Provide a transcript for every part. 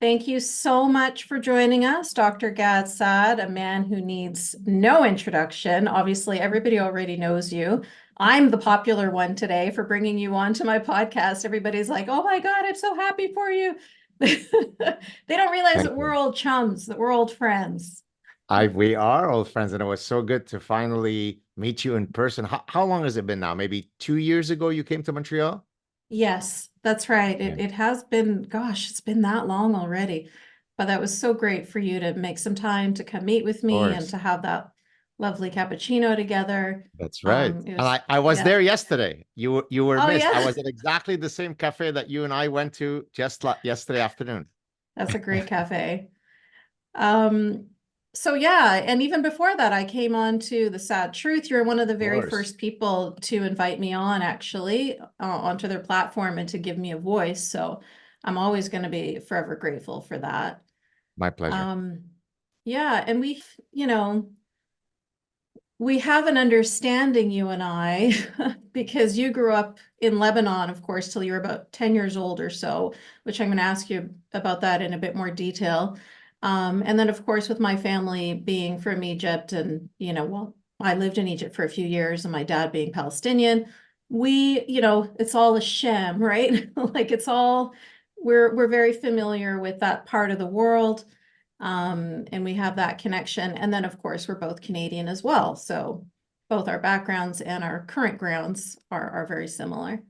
Thank you so much for joining us, Dr. Gad Saad, a man who needs no introduction. Obviously, everybody already knows you. I'm the popular one today for bringing you on to my podcast. Everybody's like, oh my God, I'm so happy for you. They don't realize Thank that we're you. old chums, that we're old friends. We are old friends, and it was so good to finally meet you in person. How long has it been now? Maybe 2 years ago you came to Montreal? Yes, that's right. Yeah. It has been, gosh, it's been that long already. But that was so great for you to make some time to come meet with Of me and course. to have that lovely cappuccino together. That's right. It And was, I was yeah. there yesterday. You were Oh, missed. I yeah. was at exactly the same cafe that you and I went to just yesterday afternoon. That's a great cafe. Um, so yeah, and even before that, I came on to The Sad Truth. You're one of the Of very course. first people to invite me on, actually, onto their platform and to give me a voice. So I'm always going to be forever grateful for that. My pleasure. Um, yeah, and we have an understanding, you and I, because you grew up in Lebanon, of course, till you were about 10 years old or so, which I'm going to ask you about that in a bit more detail. And then, of course, with my family being from Egypt, and, well, I lived in Egypt for a few years, and my dad being Palestinian, it's all a sham, right? Like we're very familiar with that part of the world. And we have that connection. And then, of course, we're both Canadian as well. So both our backgrounds and our current grounds are very similar.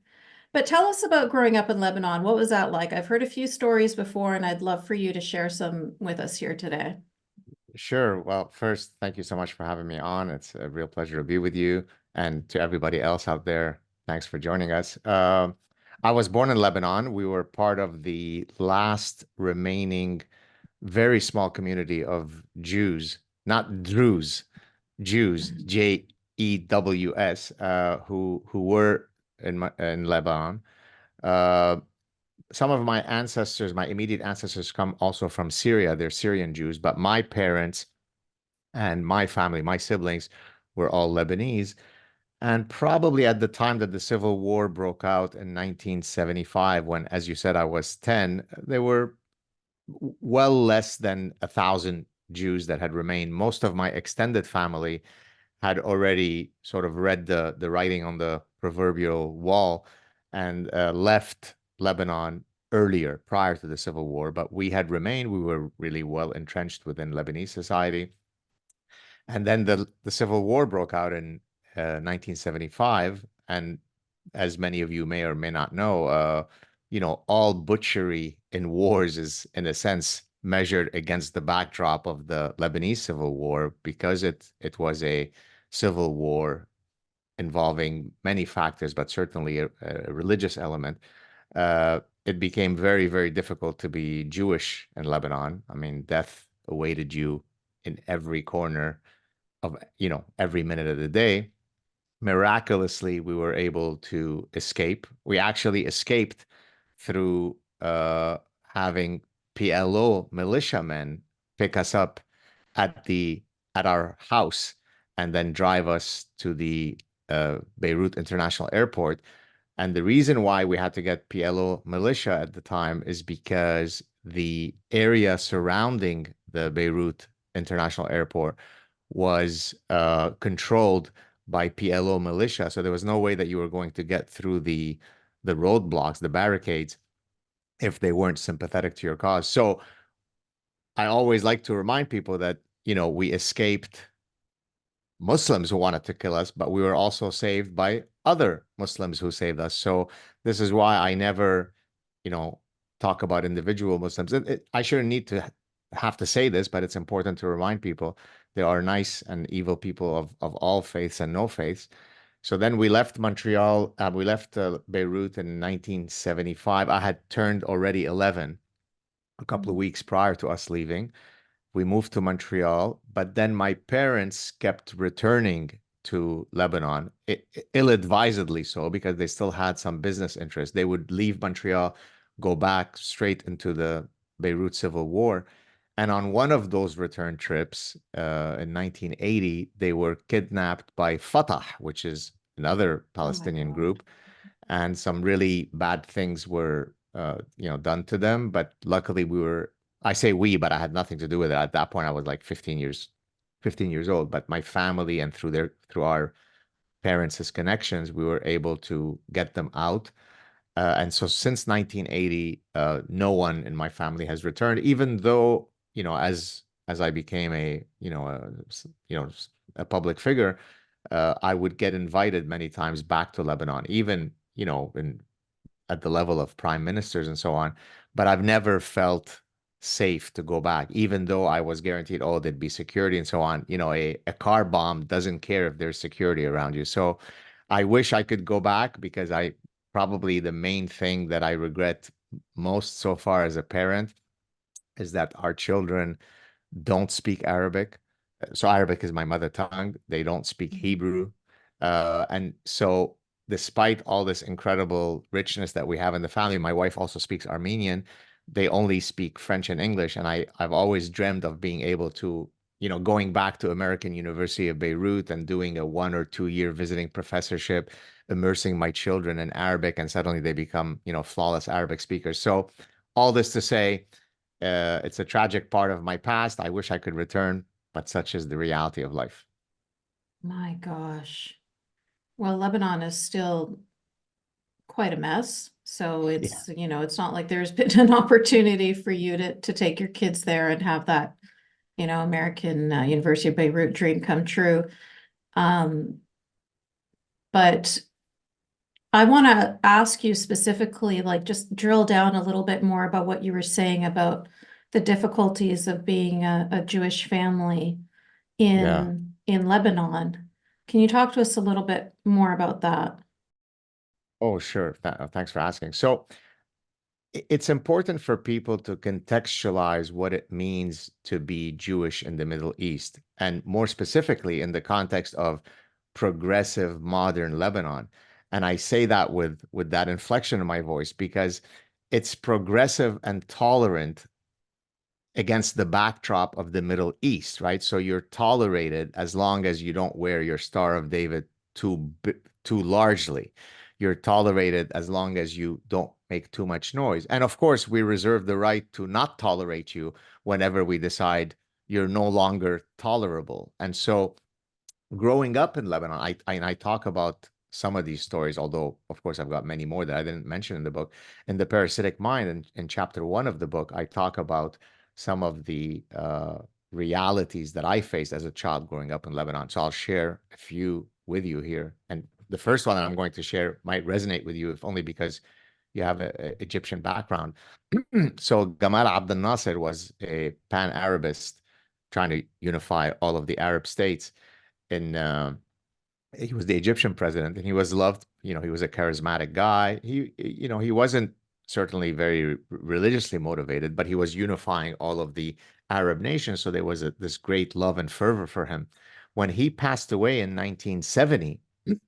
But tell us about growing up in Lebanon. What was that like? I've heard a few stories before, and I'd love for you to share some with us here today. Sure. Well, first, thank you so much for having me on. It's a real pleasure to be with you. And to everybody else out there, thanks for joining us. I was born in Lebanon. We were part of the last remaining very small community of Jews, not Druze, Jews, Mhm. Jews, who were in Lebanon. Uh, some of my ancestors, my immediate ancestors, come also from Syria. They're Syrian Jews, but my parents and my family, my siblings, were all Lebanese. And probably at the time that the Civil War broke out in 1975, when, as you said, I was 10, there were well less than 1,000 Jews that had remained. Most of my extended family had already sort of read the writing on the proverbial wall and left Lebanon earlier, prior to the Civil War. But we had remained. We were really well entrenched within Lebanese society. And then the Civil War broke out in 1975, and as many of you may or may not know, all butchery in wars is, in a sense, measured against the backdrop of the Lebanese Civil War, because it was a civil war involving many factors, but certainly a religious element. It became very, very difficult to be Jewish in Lebanon. I mean, death awaited you in every corner of, every minute of the day. Miraculously, we were able to escape. We actually escaped through having PLO militiamen pick us up at the at our house and then drive us to the Beirut International Airport. And the reason why we had to get PLO militia at the time is because the area surrounding the Beirut International Airport was controlled by PLO militia. So there was no way that you were going to get through the roadblocks, the barricades, if they weren't sympathetic to your cause. So I always like to remind people that, we escaped Muslims who wanted to kill us, but we were also saved by other Muslims who saved us. So this is why I never, you know, talk about individual Muslims. I shouldn't need to have to say this, but it's important to remind people there are nice and evil people of all faiths and no faiths. So then we left Montreal, we left Beirut in 1975. I had turned already 11 a couple of Mhm. weeks prior to us leaving. We moved to Montreal, but then my parents kept returning to Lebanon, ill-advisedly so, because they still had some business interests. They would leave Montreal, go back straight into the Beirut Civil War. And on one of those return trips in 1980, they were kidnapped by Fatah, which is another Oh my Palestinian God. group, and some really bad things were done to them. But luckily we were I say we, but I had nothing to do with it. At that point, I was like 15 years old. But my family and through our parents' connections, we were able to get them out. And so since 1980, no one in my family has returned, even though, as I became a public figure, I would get invited many times back to Lebanon, even, at the level of prime ministers and so on. But I've never felt safe to go back, even though I was guaranteed, oh, there'd be security and so on. A car bomb doesn't care if there's security around you. So I wish I could go back, because I probably the main thing that I regret most so far as a parent is that our children don't speak Arabic. So Arabic is my mother tongue. They don't speak Hebrew. And so despite all this incredible richness that we have in the family, my wife also speaks Armenian. They only speak French and English. And I've always dreamed of being able to, going back to American University of Beirut and doing a 1 or 2 year visiting professorship, immersing my children in Arabic, and suddenly they become, flawless Arabic speakers. So all this to say, it's a tragic part of my past. I wish I could return, but such is the reality of life. My gosh. Well, Lebanon is still quite a mess. So Yeah. it's not like there's been an opportunity for you to take your kids there and have that, American University of Beirut dream come true. Um, but I want to ask you specifically, like, just drill down a little bit more about what you were saying about the difficulties of being a Jewish family Yeah. in Lebanon. Can you talk to us a little bit more about that? Oh, sure. Thanks for asking. So it's important for people to contextualize what it means to be Jewish in the Middle East, and more specifically in the context of progressive modern Lebanon. And I say that with that inflection in my voice because it's progressive and tolerant against the backdrop of the Middle East, right? So you're tolerated as long as you don't wear your Star of David too largely. You're tolerated as long as you don't make too much noise. And of course, we reserve the right to not tolerate you whenever we decide you're no longer tolerable. And so growing up in Lebanon, I talk about some of these stories, although of course I've got many more that I didn't mention in the book. In the Parasitic Mind, in chapter 1 of the book, I talk about some of the realities that I faced as a child growing up in Lebanon. So I'll share a few with you here. And the first one that I'm going to share might resonate with you, if only because you have an Egyptian background. So Gamal Abdel Nasser was a pan-Arabist trying to unify all of the Arab states. And he was the Egyptian president, and he was loved. He was a charismatic guy. He wasn't certainly very religiously motivated, but he was unifying all of the Arab nations. So there was this great love and fervor for him. When he passed away in 1970,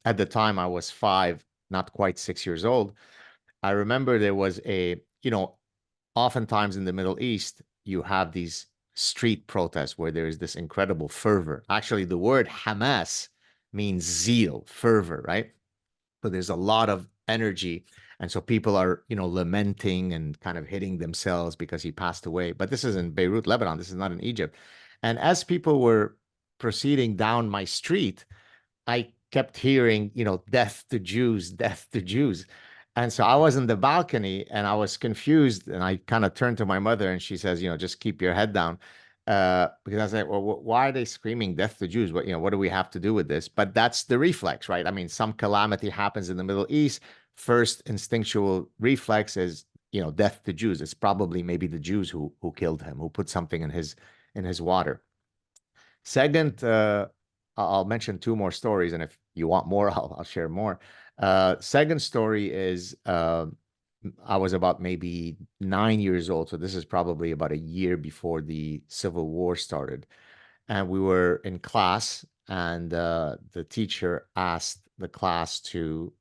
at the time I was 5, not quite 6 years old, I remember there was oftentimes in the Middle East, you have these street protests where there is this incredible fervor. Actually, the word Hamas means zeal, fervor, right? So there's a lot of energy. And so people are, lamenting and kind of hitting themselves because he passed away. But this is in Beirut, Lebanon. This is not in Egypt. And as people were proceeding down my street, I kept hearing, death to Jews, death to Jews. And so I was in the balcony and I was confused. And I kind of turned to my mother and she says, just keep your head down. Because I was like, well, why are they screaming death to Jews? What do we have to do with this? But that's the reflex, right? I mean, some calamity happens in the Middle East. First instinctual reflex is, death to Jews. It's probably maybe the Jews who killed him, who put something in his water. Second, I'll mention two more stories, and if you want more, I'll share more. Second story is I was about maybe 9 years old, so this is probably about a year before the Civil War started, and we were in class, and the teacher asked the class to,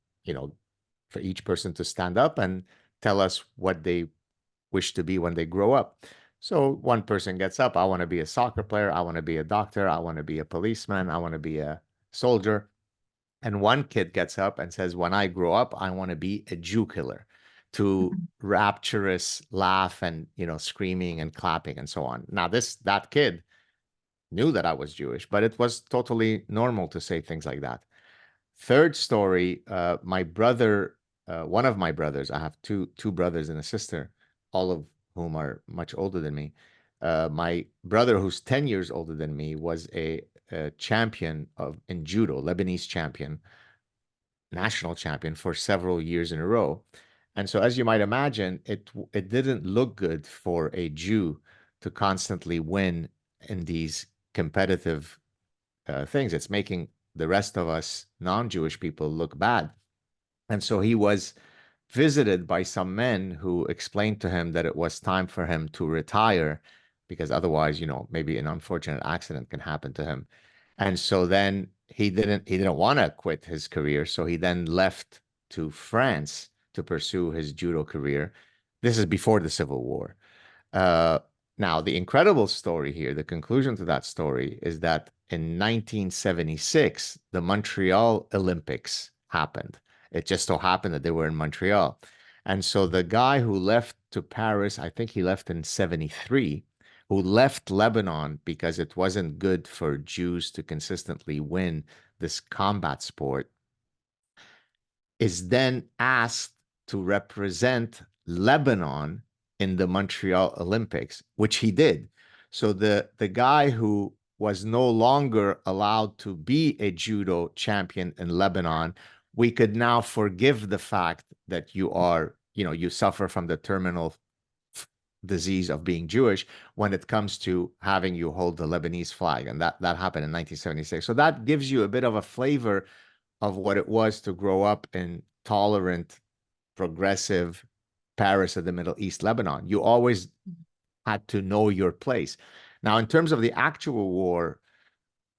for each person to stand up and tell us what they wish to be when they grow up. So one person gets up, I want to be a soccer player, I want to be a doctor, I want to be a policeman, I want to be a soldier. And one kid gets up and says, when I grow up, I want to be a Jew killer. to rapturous laugh and, screaming and clapping and so on. Now, that kid knew that I was Jewish, but it was totally normal to say things like that. Third story, my brother, one of my brothers, I have two brothers and a sister, all of whom are much older than me. My brother, who's 10 years older than me, was a champion in judo, Lebanese champion, national champion for several years in a row. And so, as you might imagine, it didn't look good for a Jew to constantly win in these competitive things. It's making the rest of us non-Jewish people look bad. And so he was visited by some men who explained to him that it was time for him to retire because otherwise, maybe an unfortunate accident can happen to him. And so then he didn't want to quit his career, so he then left to France to pursue his judo career. This is before the Civil War. Uh, Now, the incredible story here, the conclusion to that story is that in 1976, the Montreal Olympics happened. It just so happened that they were in Montreal. And so the guy who left to Paris, I think he left in 73, who left Lebanon because it wasn't good for Jews to consistently win this combat sport, is then asked to represent Lebanon in the Montreal Olympics, which he did. So the guy who was no longer allowed to be a judo champion in Lebanon, we could now forgive the fact that you suffer from the terminal disease of being Jewish when it comes to having you hold the Lebanese flag. And that happened in 1976. So that gives you a bit of a flavor of what it was to grow up in tolerant, progressive Paris of the Middle East, Lebanon. You always had to know your place. Now, in terms of the actual war,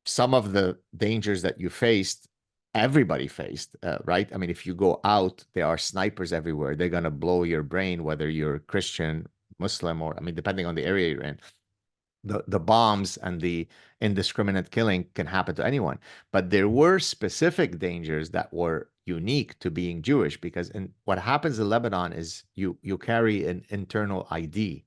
some of the dangers that you faced, everybody faced, right? I mean, if you go out, there are snipers everywhere. They're going to blow your brain, whether you're Christian, Muslim, or, I mean, depending on the area you're in. The bombs and the indiscriminate killing can happen to anyone. But there were specific dangers that were unique to being Jewish, because what happens in Lebanon is you carry an internal ID,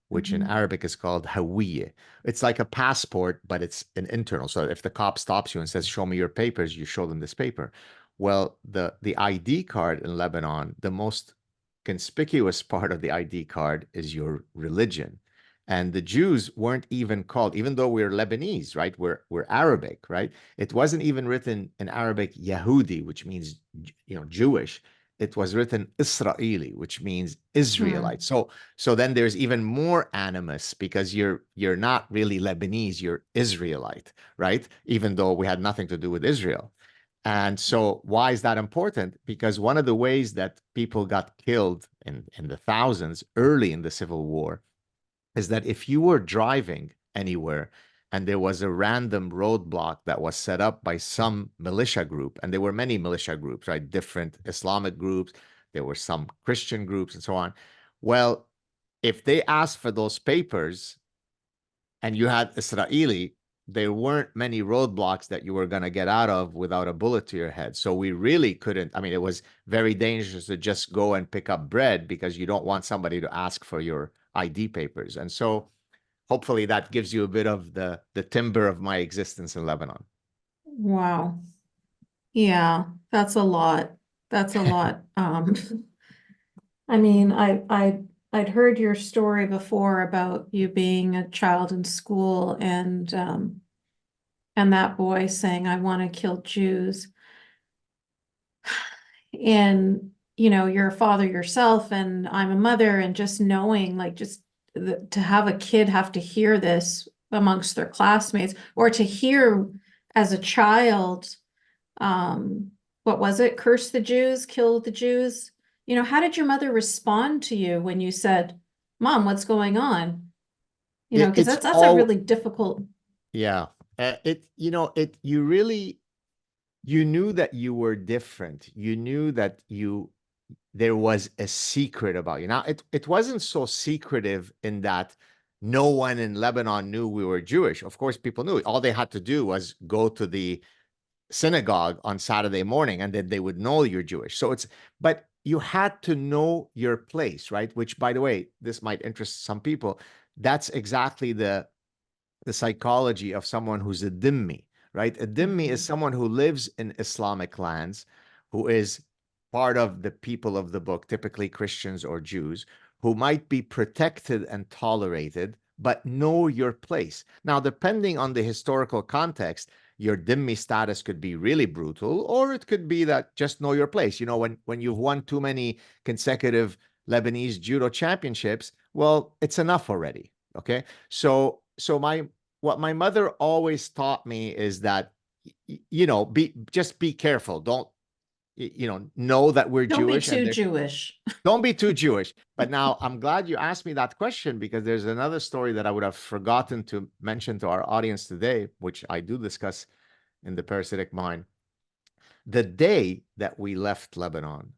which in Arabic is called hawiyya. It's like a passport, but it's an internal. So if the cop stops you and says, "Show me your papers," you show them this paper. Well, the ID card in Lebanon, the most conspicuous part of the ID card is your religion. And the Jews weren't even called, even though we're Lebanese, right? We're Arabic, right? It wasn't even written in Arabic Yahudi, which means Jewish. It was written Israeli, which means Israelite. So then there's even more animus because you're not really Lebanese, you're Israelite, right? Even though we had nothing to do with Israel. And so why is that important? Because one of the ways that people got killed in the thousands early in the Civil War is that if you were driving anywhere and there was a random roadblock that was set up by some militia group, and there were many militia groups, right? Different Islamic groups, there were some Christian groups and so on. Well, if they asked for those papers and you had Israeli, there weren't many roadblocks that you were going to get out of without a bullet to your head. So we really couldn't. I mean, it was very dangerous to just go and pick up bread because you don't want somebody to ask for your ID papers. And so hopefully that gives you a bit of the timber of my existence in Lebanon. Wow. Yeah, that's a lot. That's a lot. I mean, I'd heard your story before about you being a child in school and that boy saying, "I want to kill Jews." And you're a father yourself, and I'm a mother, and just knowing, like, just to have a kid have to hear this amongst their classmates, or to hear as a child, what was it? Curse the Jews, kill the Jews. How did your mother respond to you when you said, "Mom, what's going on?" Because It's that's a all, really difficult. yeah. You knew that you were different. You knew that there was a secret about you. Now, it wasn't so secretive in that no one in Lebanon knew we were Jewish. Of course, people knew. All they had to do was go to the synagogue on Saturday morning, and then they would know you're Jewish. But you had to know your place, right? Which, by the way, this might interest some people. That's exactly the psychology of someone who's a dhimmi, right? A dhimmi is someone who lives in Islamic lands, who is part of the people of the book, typically Christians or Jews, who might be protected and tolerated, but know your place. Now, depending on the historical context, your dhimmi status could be really brutal, or it could be that just know your place. You know, when you've won too many consecutive Lebanese judo championships, well, it's enough already. Okay. So my what my mother always taught me is that just be careful. Don't know that we're Don't be Jewish and too Jewish. don't be too Jewish. But now I'm glad you asked me that question, because there's another story that I would have forgotten to mention to our audience today, which I do discuss in the Parasitic Mind. The day that we left Lebanon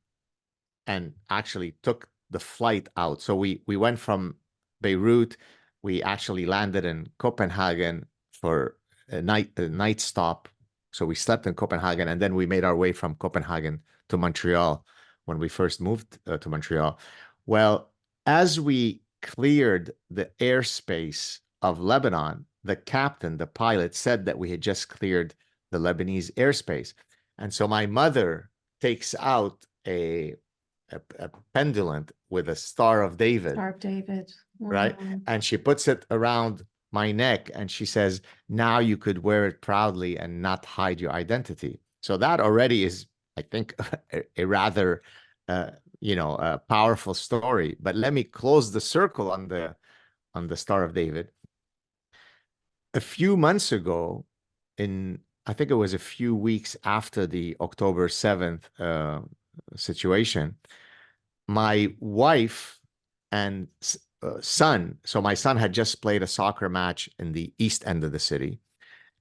and actually took the flight out. So we went from Beirut. We actually landed in Copenhagen for a night stop. So we slept in Copenhagen, and then we made our way from Copenhagen to Montreal when we first moved to Montreal. Well, as we cleared the airspace of Lebanon, the captain, the pilot, said that we had just cleared the Lebanese airspace. And so my mother takes out a pendulum with a Star of David, Star of David. right? Wow. And she puts it around my neck and she says, now you could wear it proudly and not hide your identity. So that already is, I think, a rather, a powerful story. But let me close the circle on the Star of David. A few months ago, I think it was a few weeks after the October 7th situation, my wife and son, so my son had just played a soccer match in the east end of the city,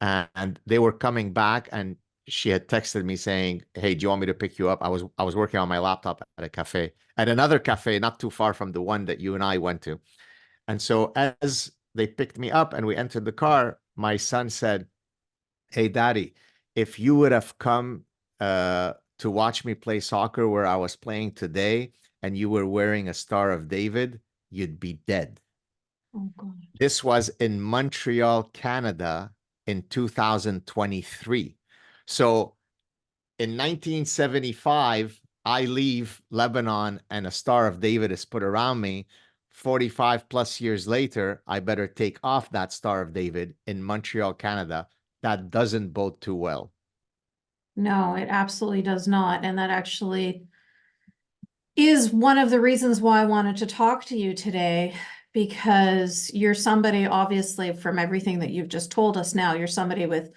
and they were coming back, and she had texted me saying, hey, do you want me to pick you up? I was working on my laptop at a cafe, at another cafe not too far from the one that you and I went to. And so as they picked me up and we entered the car, my son said, hey, Daddy, if you would have come to watch me play soccer where I was playing today and you were wearing a Star of David, you'd be dead. Oh, God. This was in Montreal, Canada in 2023. So in 1975, I leave Lebanon and a Star of David is put around me. 45 plus years later, I better take off that Star of David in Montreal, Canada. That doesn't bode too well. No, it absolutely does not. And that actually is one of the reasons why I wanted to talk to you today, because you're somebody, obviously, from everything that you've just told us now, you're somebody with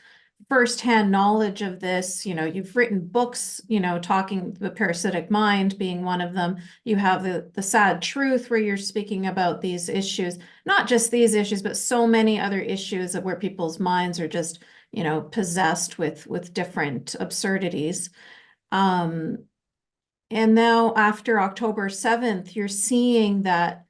firsthand knowledge of this. You've written books, talking the parasitic mind being one of them. You have the sad truth, where you're speaking about these issues, not just these issues, but so many other issues of where people's minds are just, possessed with different absurdities. And now after October 7th, you're seeing that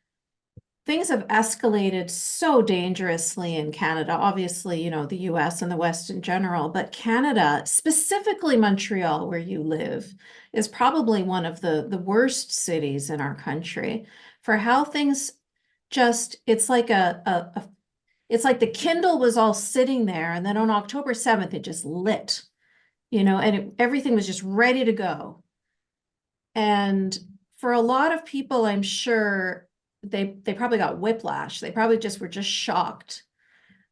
things have escalated so dangerously in Canada. Obviously, the US and the West in general, but Canada, specifically Montreal, where you live, is probably one of the worst cities in our country for how things just, it's like it's like the Kindle was all sitting there, and then on October 7th, it just lit, and everything was just ready to go. And for a lot of people, I'm sure they probably got whiplash. They probably just were just shocked.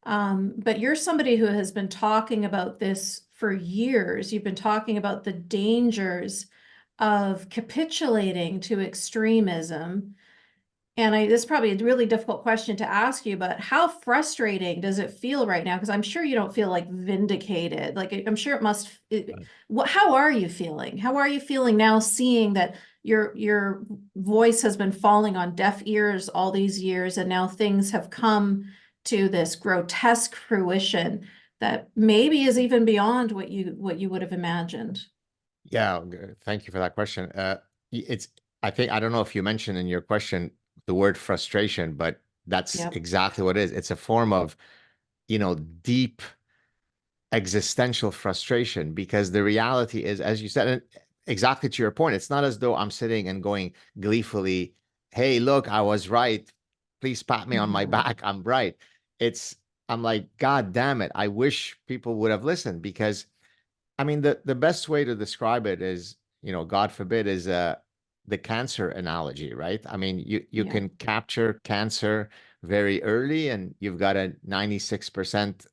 But you're somebody who has been talking about this for years. You've been talking about the dangers of capitulating to extremism. And this is probably a really difficult question to ask you, but how frustrating does it feel right now? Because I'm sure you don't feel like vindicated. Like, I'm sure it must. How are you feeling? How are you feeling now, seeing that your voice has been falling on deaf ears all these years, and now things have come to this grotesque fruition that maybe is even beyond what you would have imagined? Yeah, thank you for that question. I think, I don't know if you mentioned in your question the word frustration, but that's Yep. exactly what it is. It's a form of, deep existential frustration, because the reality is, as you said, exactly to your point, it's not as though I'm sitting and going gleefully, hey, look, I was right. Please pat me on my Mhm. back. I'm right. It's, I'm like, God damn it. I wish people would have listened because I mean, the best way to describe it is, God forbid, is the cancer analogy, right? I mean, you Yeah. can capture cancer very early, and you've got a 96%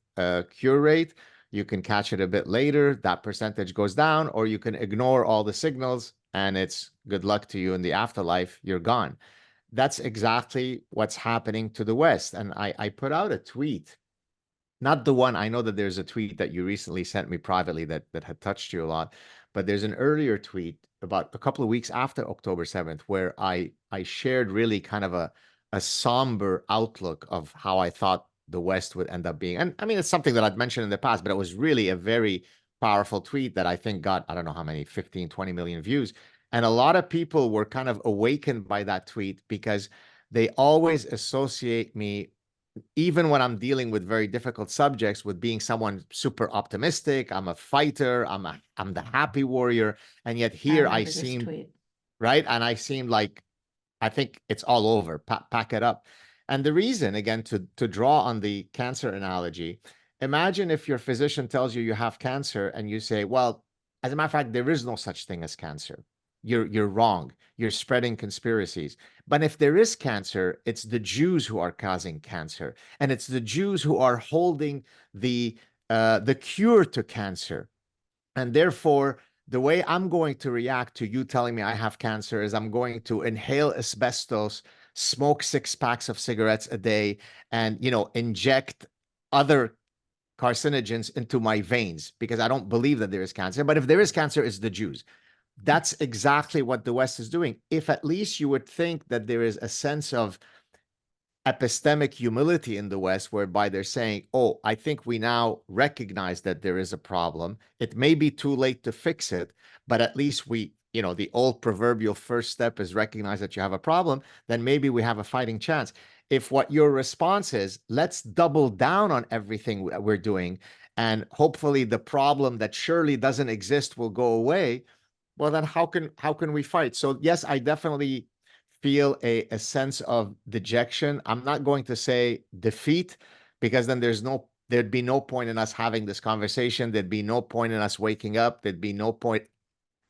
cure rate. You can catch it a bit later, that percentage goes down, or you can ignore all the signals, and it's good luck to you in the afterlife. You're gone. That's exactly what's happening to the West. And I put out a tweet, not the one. I know that there's a tweet that you recently sent me privately that had touched you a lot, but there's an earlier tweet about a couple of weeks after October 7th where I shared really kind of a somber outlook of how I thought the West would end up being. And I mean, it's something that I'd mentioned in the past, but it was really a very powerful tweet that I think got, I don't know how many, 15, 20 million views. And a lot of people were kind of awakened by that tweet because they always associate me, even when I'm dealing with very difficult subjects, with being someone super optimistic. I'm a fighter. I'm the happy warrior. And yet I here I remember this seem tweet. right. And I seem like I think it's all over. Pack it up. And the reason, again, to draw on the cancer analogy, imagine if your physician tells you you have cancer and you say, well, as a matter of fact, there is no such thing as cancer. You're wrong. You're spreading conspiracies. But if there is cancer, it's the Jews who are causing cancer, and it's the Jews who are holding the cure to cancer. And therefore, the way I'm going to react to you telling me I have cancer is I'm going to inhale asbestos, smoke 6 packs of cigarettes a day, and inject other carcinogens into my veins because I don't believe that there is cancer. But if there is cancer, it's the Jews. That's exactly what the West is doing. If at least you would think that there is a sense of epistemic humility in the West, whereby they're saying, oh, I think we now recognize that there is a problem. It may be too late to fix it, but at least the old proverbial first step is recognize that you have a problem, then maybe we have a fighting chance. If what your response is, let's double down on everything we're doing, and hopefully the problem that surely doesn't exist will go away, well, then how can we fight? So yes, I definitely feel a sense of dejection. I'm not going to say defeat because then there'd be no point in us having this conversation. There'd be no point in us waking up. There'd be no point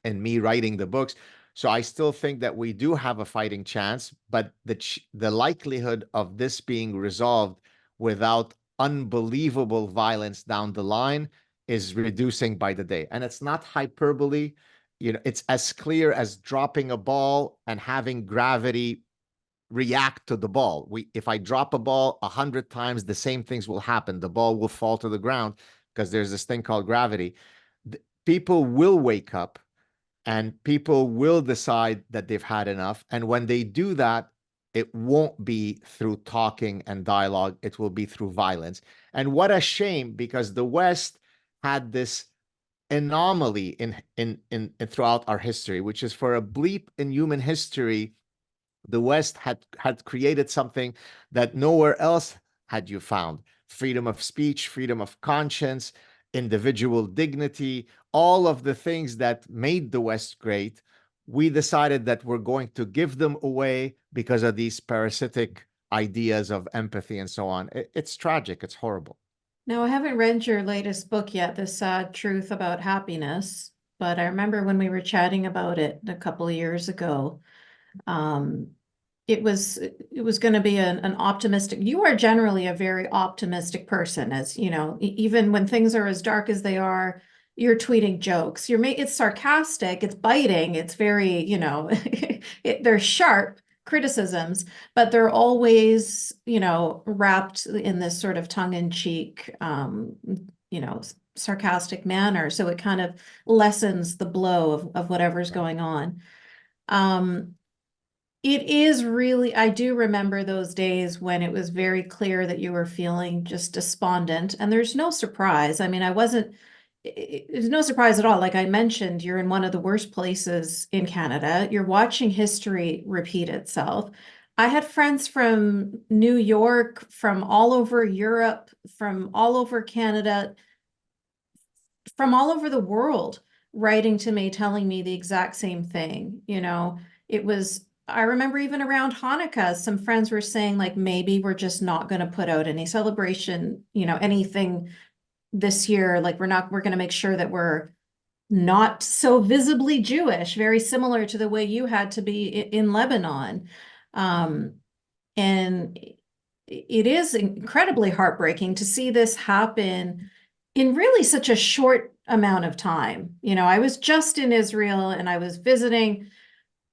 in me writing the books. So I still think that we do have a fighting chance, but the likelihood of this being resolved without unbelievable violence down the line is reducing by the day. And it's not hyperbole. It's as clear as dropping a ball and having gravity react to the ball. If I drop a ball 100 times, the same things will happen. The ball will fall to the ground because there's this thing called gravity. People will wake up and people will decide that they've had enough. And when they do that, it won't be through talking and dialogue. It will be through violence. And what a shame, because the West had this anomaly in throughout our history, which is for a bleep in human history, the West had created something that nowhere else had you found: freedom of speech, freedom of conscience, individual dignity, all of the things that made the West great. We decided that we're going to give them away because of these parasitic ideas of empathy and so on. It's tragic. It's horrible. Now, I haven't read your latest book yet, The Sad Truth About Happiness, but I remember when we were chatting about it a couple of years ago. Um, it was going to be an optimistic. You are generally a very optimistic person, as you know, even when things are as dark as they are, you're tweeting jokes. It's sarcastic, it's biting, it's very, they're sharp criticisms, but they're always, wrapped in this sort of tongue-in-cheek, you know, sarcastic manner. So it kind of lessens the blow of whatever's Right. going on. Um, it is really, I do remember those days when it was very clear that you were feeling just despondent, and there's no surprise. I mean, I wasn't, there's no surprise at all. Like I mentioned, you're in one of the worst places in Canada. You're watching history repeat itself. I had friends from New York, from all over Europe, from all over Canada, from all over the world writing to me, telling me the exact same thing. I remember even around Hanukkah, some friends were saying, like, maybe we're just not going to put out any celebration, anything this year. Like, we're going to make sure that we're not so visibly Jewish, very similar to the way you had to be in Lebanon. Um, and it is incredibly heartbreaking to see this happen in really such a short amount of time. I was just in Israel and I was visiting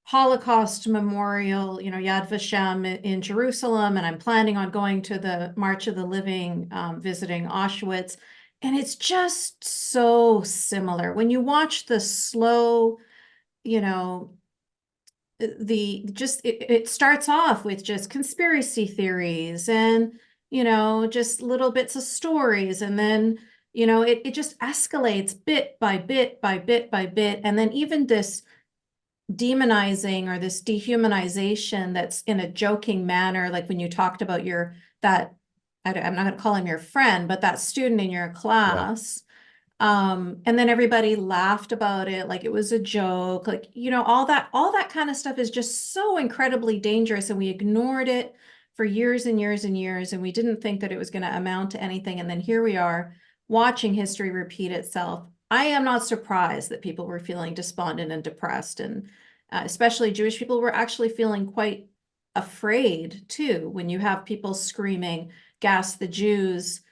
Holocaust Memorial, Yad Vashem in Jerusalem, and I'm planning on going to the March of the Living, visiting Auschwitz. And it's just so similar. When you watch the slow, you know, it starts off with just conspiracy theories and, just little bits of stories. And then, it just escalates bit by bit by bit by bit. And then even this demonizing or this dehumanization that's in a joking manner, like when you talked about I'm not going to call him your friend, but that student in your Yeah. class. And then everybody laughed about it like it was a joke, like, all that kind of stuff is just so incredibly dangerous. And we ignored it for years and years and years. And we didn't think that it was going to amount to anything. And then here we are watching history repeat itself. I am not surprised that people were feeling despondent and depressed. And especially Jewish people were actually feeling quite afraid too, when you have people screaming, gas the Jews,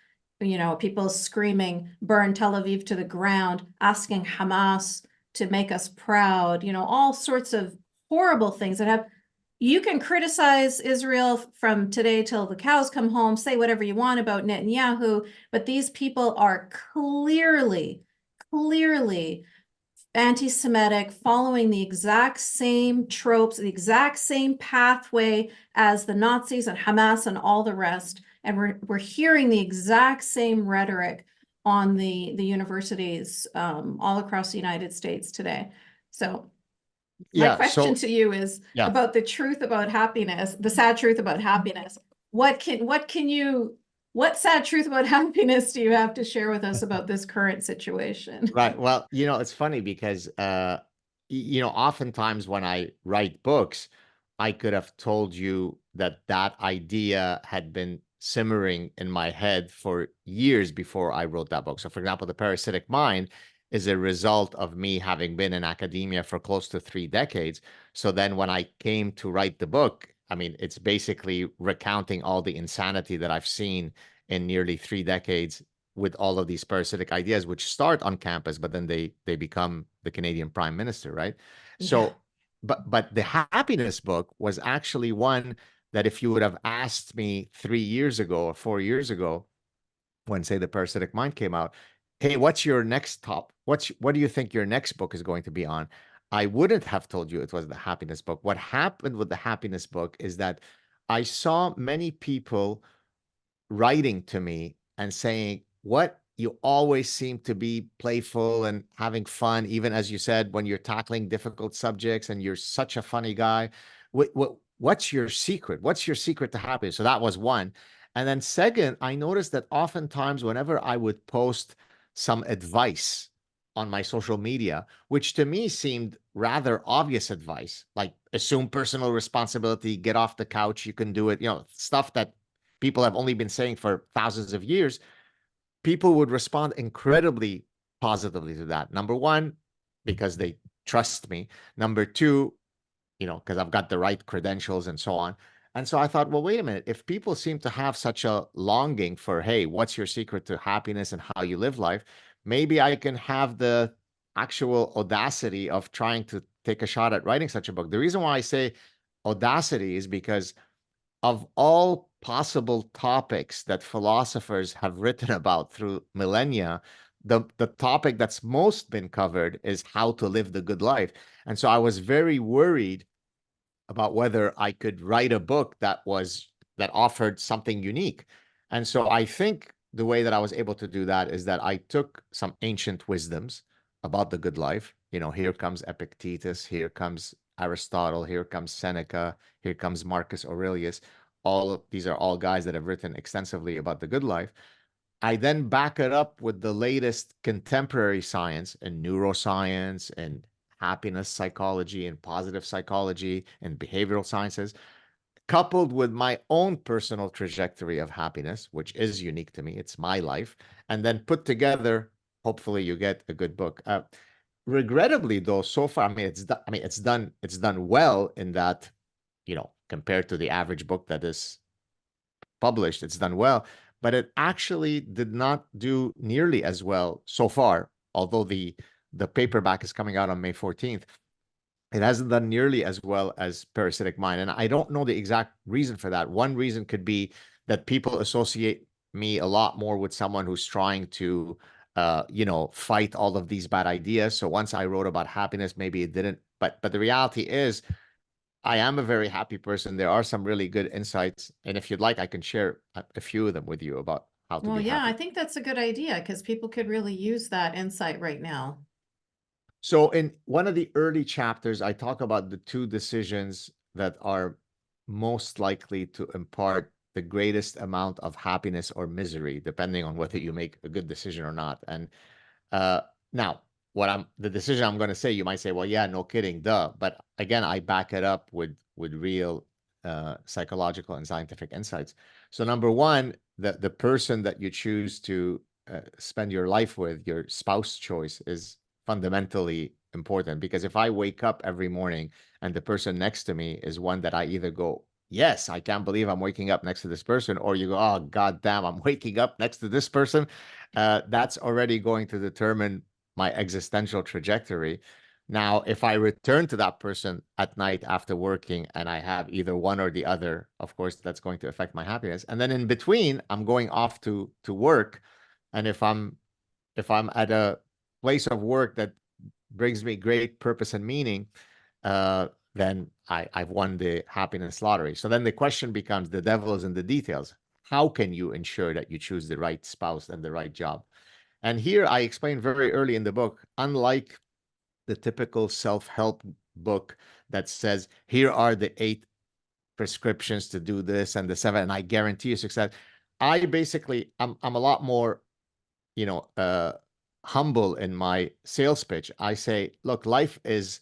people screaming, burn Tel Aviv to the ground, asking Hamas to make us proud, all sorts of horrible things you can criticize Israel from today till the cows come home, say whatever you want about Netanyahu, but these people are clearly, clearly anti-Semitic, following the exact same tropes, the exact same pathway as the Nazis and Hamas and all the rest. And we're hearing the exact same rhetoric on the universities all across the United States today. So my Yeah. question So to you is yeah. about the truth about happiness, the sad truth about happiness. What sad truth about happiness do you have to share with us about this current situation? Right. Well, it's funny because oftentimes when I write books, I could have told you that that idea had been simmering in my head for years before I wrote that book. So, for example, The Parasitic Mind is a result of me having been in academia for close to 3 decades. So then when I came to write the book, I mean, it's basically recounting all the insanity that I've seen in nearly 3 decades with all of these parasitic ideas, which start on campus, but then they become the Canadian Prime Minister, right? Yeah. So, but the happiness book was actually one that if you would have asked me 3 years ago or 4 years ago, when say the Parasitic Mind came out, hey, what's your next top? What do you think your next book is going to be on? I wouldn't have told you it was the happiness book. What happened with the happiness book is that I saw many people writing to me and saying, what you always seem to be playful and having fun, even as you said, when you're tackling difficult subjects and you're such a funny guy. What's your secret? What's your secret to happiness? So that was one. And then second, I noticed that oftentimes whenever I would post some advice on my social media, which to me seemed rather obvious advice, like assume personal responsibility, get off the couch, you can do it, stuff that people have only been saying for thousands of years, people would respond incredibly positively to that. Number one, because they trust me. Number two, because I've got the right credentials and so on. And so I thought, well, wait a minute. If people seem to have such a longing for, hey, what's your secret to happiness and how you live life? Maybe I can have the actual audacity of trying to take a shot at writing such a book. The reason why I say audacity is because of all possible topics that philosophers have written about through millennia, the topic that's most been covered is how to live the good life. And so I was very worried about whether I could write a book that offered something unique. And so I think the way that I was able to do that is that I took some ancient wisdoms about the good life. Here comes Epictetus, here comes Aristotle, here comes Seneca, here comes Marcus Aurelius. All of these are all guys that have written extensively about the good life. I then back it up with the latest contemporary science and neuroscience and happiness psychology and positive psychology and behavioral sciences, coupled with my own personal trajectory of happiness, which is unique to me. It's my life. And then put together, hopefully you get a good book. Regrettably, though, so far, it's done well in that, compared to the average book that is published, it's done well, but it actually did not do nearly as well so far, although the paperback is coming out on May 14th. It hasn't done nearly as well as Parasitic Mind. And I don't know the exact reason for that. One reason could be that people associate me a lot more with someone who's trying to, fight all of these bad ideas. So once I wrote about happiness, maybe it didn't. But the reality is, I am a very happy person. There are some really good insights. And if you'd like, I can share a few of them with you about how to Well, be yeah, I happy. think that's a good idea because people could really use that insight right now. So in one of the early chapters, I talk about the two decisions that are most likely to impart the greatest amount of happiness or misery, depending on whether you make a good decision or not. And uh, now, the decision I'm going to say, you might say, well, yeah, no kidding, duh. But again, I back it up with real psychological and scientific insights. So number one, the person that you choose to spend your life with, your spouse choice, is fundamentally important, because if I wake up every morning and the person next to me is one that I either go, yes, I can't believe I'm waking up next to this person, or you go, oh, God damn, I'm waking up next to this person, that's already going to determine my existential trajectory. Now, if I return to that person at night after working and I have either one or the other, of course, that's going to affect my happiness. And then in between, I'm going off to work. And if I'm at a place of work that brings me great purpose and meaning, then I've won the happiness lottery. So then the question becomes, the devil is in the details. How can you ensure that you choose the right spouse and the right job? And here I explain very early in the book, unlike the typical self-help book that says, here are the 8 prescriptions to do this and the 7, and I guarantee you success. I'm a lot more, you know, uh, humble in my sales pitch. I say, look, life is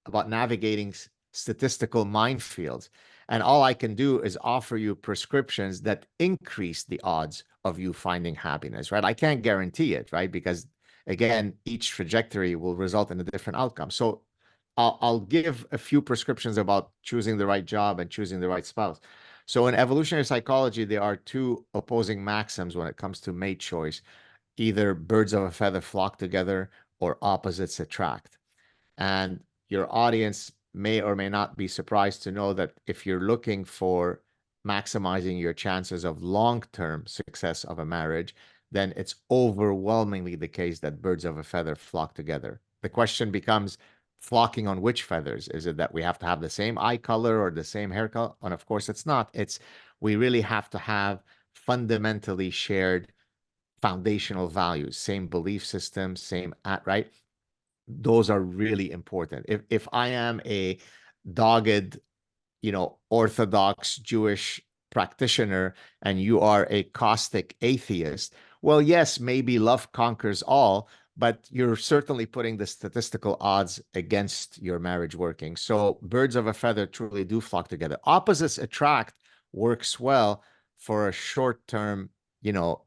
about navigating statistical minefields. And all I can do is offer you prescriptions that increase the odds of you finding happiness, right? I can't guarantee it, right? Because again, each trajectory will result in a different outcome. So I'll give a few prescriptions about choosing the right job and choosing the right spouse. So in evolutionary psychology, there are two opposing maxims when it comes to mate choice. Either birds of a feather flock together or opposites attract. And your audience may or may not be surprised to know that if you're looking for maximizing your chances of long-term success of a marriage, then it's overwhelmingly the case that birds of a feather flock together. The question becomes, flocking on which feathers? Is it that we have to have the same eye color or the same hair color? And of course, it's not. It's we really have to have fundamentally shared foundational values, same belief system, same right? Those are really important. If I am a dogged, Orthodox Jewish practitioner and you are a caustic atheist, well, yes, maybe love conquers all, but you're certainly putting the statistical odds against your marriage working. So birds of a feather truly do flock together. Opposites attract works well for a short-term,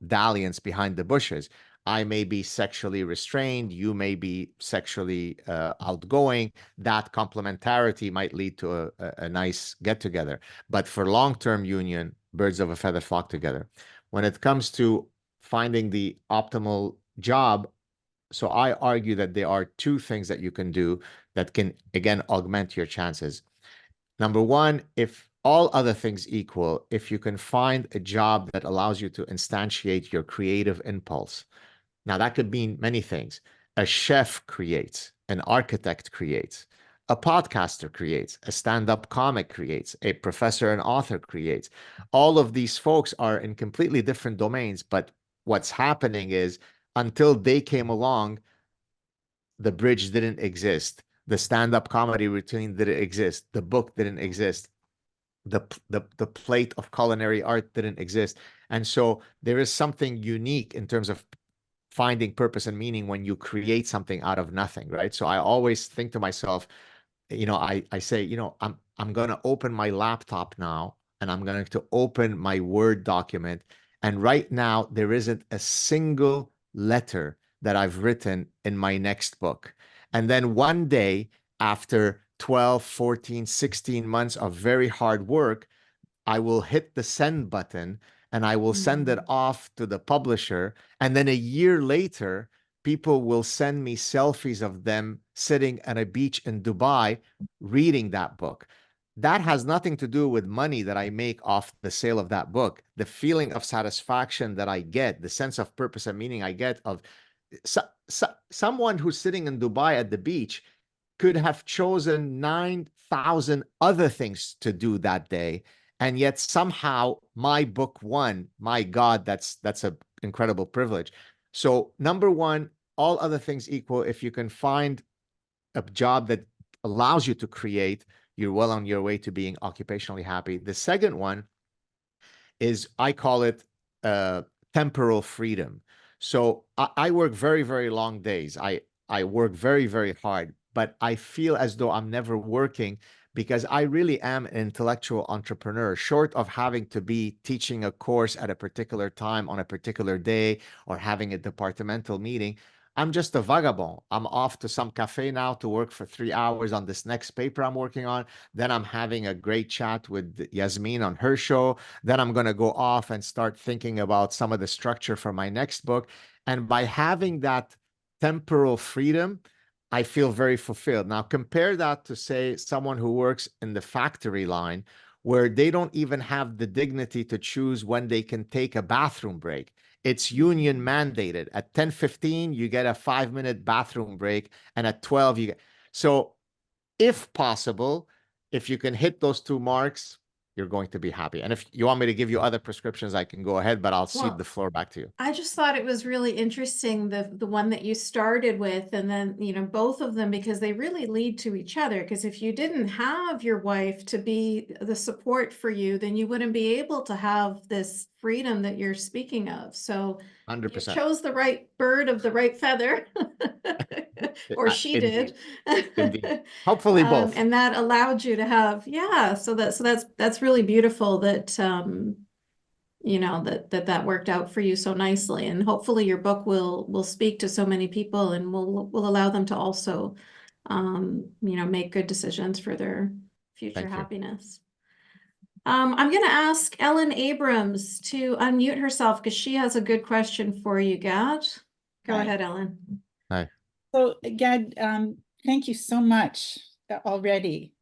dalliance behind the bushes. I may be sexually restrained, you may be sexually outgoing. That complementarity might lead to a nice get together. But for long term union, birds of a feather flock together. When it comes to finding the optimal job, so I argue that there are two things that you can do that can, again, augment your chances. Number one, if all other things equal, if you can find a job that allows you to instantiate your creative impulse. Now, that could mean many things. A chef creates, an architect creates, a podcaster creates, a stand-up comic creates, a professor and author creates. All of these folks are in completely different domains, but what's happening is until they came along, the bridge didn't exist. The stand-up comedy routine didn't exist. The book didn't exist. The plate of culinary art didn't exist. And so there is something unique in terms of finding purpose and meaning when you create something out of nothing, right? So I always think to myself, I say, I'm going to open my laptop now and I'm going to open my Word document. And right now, there isn't a single letter that I've written in my next book. And then one day, after 12, 14, 16 months of very hard work, I will hit the send button and I will send it off to the publisher. And then a year later, people will send me selfies of them sitting at a beach in Dubai reading that book. That has nothing to do with money that I make off the sale of that book. The feeling of satisfaction that I get, the sense of purpose and meaning I get of someone who's sitting in Dubai at the beach could have chosen 9,000 other things to do that day. And yet somehow my book won. My God, that's an incredible privilege. So number one, all other things equal, if you can find a job that allows you to create, you're well on your way to being occupationally happy. The second one is, I call it temporal freedom. So I work very, very long days. I work very, very hard, but I feel as though I'm never working because I really am an intellectual entrepreneur, short of having to be teaching a course at a particular time on a particular day or having a departmental meeting. I'm just a vagabond. I'm off to some cafe now to work for 3 hours on this next paper I'm working on. Then I'm having a great chat with Yasmine on her show. Then I'm going to go off and start thinking about some of the structure for my next book. And by having that temporal freedom, I feel very fulfilled. Now, compare that to, say, someone who works in the factory line, where they don't even have the dignity to choose when they can take a bathroom break. It's union mandated. At 10:15, you get a 5-minute bathroom break, and at 12, you get. So, if possible, if you can hit those two marks, you're going to be happy. And if you want me to give you other prescriptions, I can go ahead, but I'll cede the floor back to you. I just thought it was really interesting, the one that you started with, and then, both of them, because they really lead to each other. Because if you didn't have your wife to be the support for you, then you wouldn't be able to have this freedom that you're speaking of. So you 100%. chose the right bird of the right feather, or she Indeed. did. Indeed. Hopefully both. And that allowed you to have, yeah. So that's really beautiful that that worked out for you so nicely, and hopefully your book will speak to so many people and will allow them to also make good decisions for their future Thank you. happiness. I'm going to ask Ellen Abrams to unmute herself because she has a good question for you, Gad. Go Hi. ahead, Ellen. Hi. So, Gad, thank you so much already.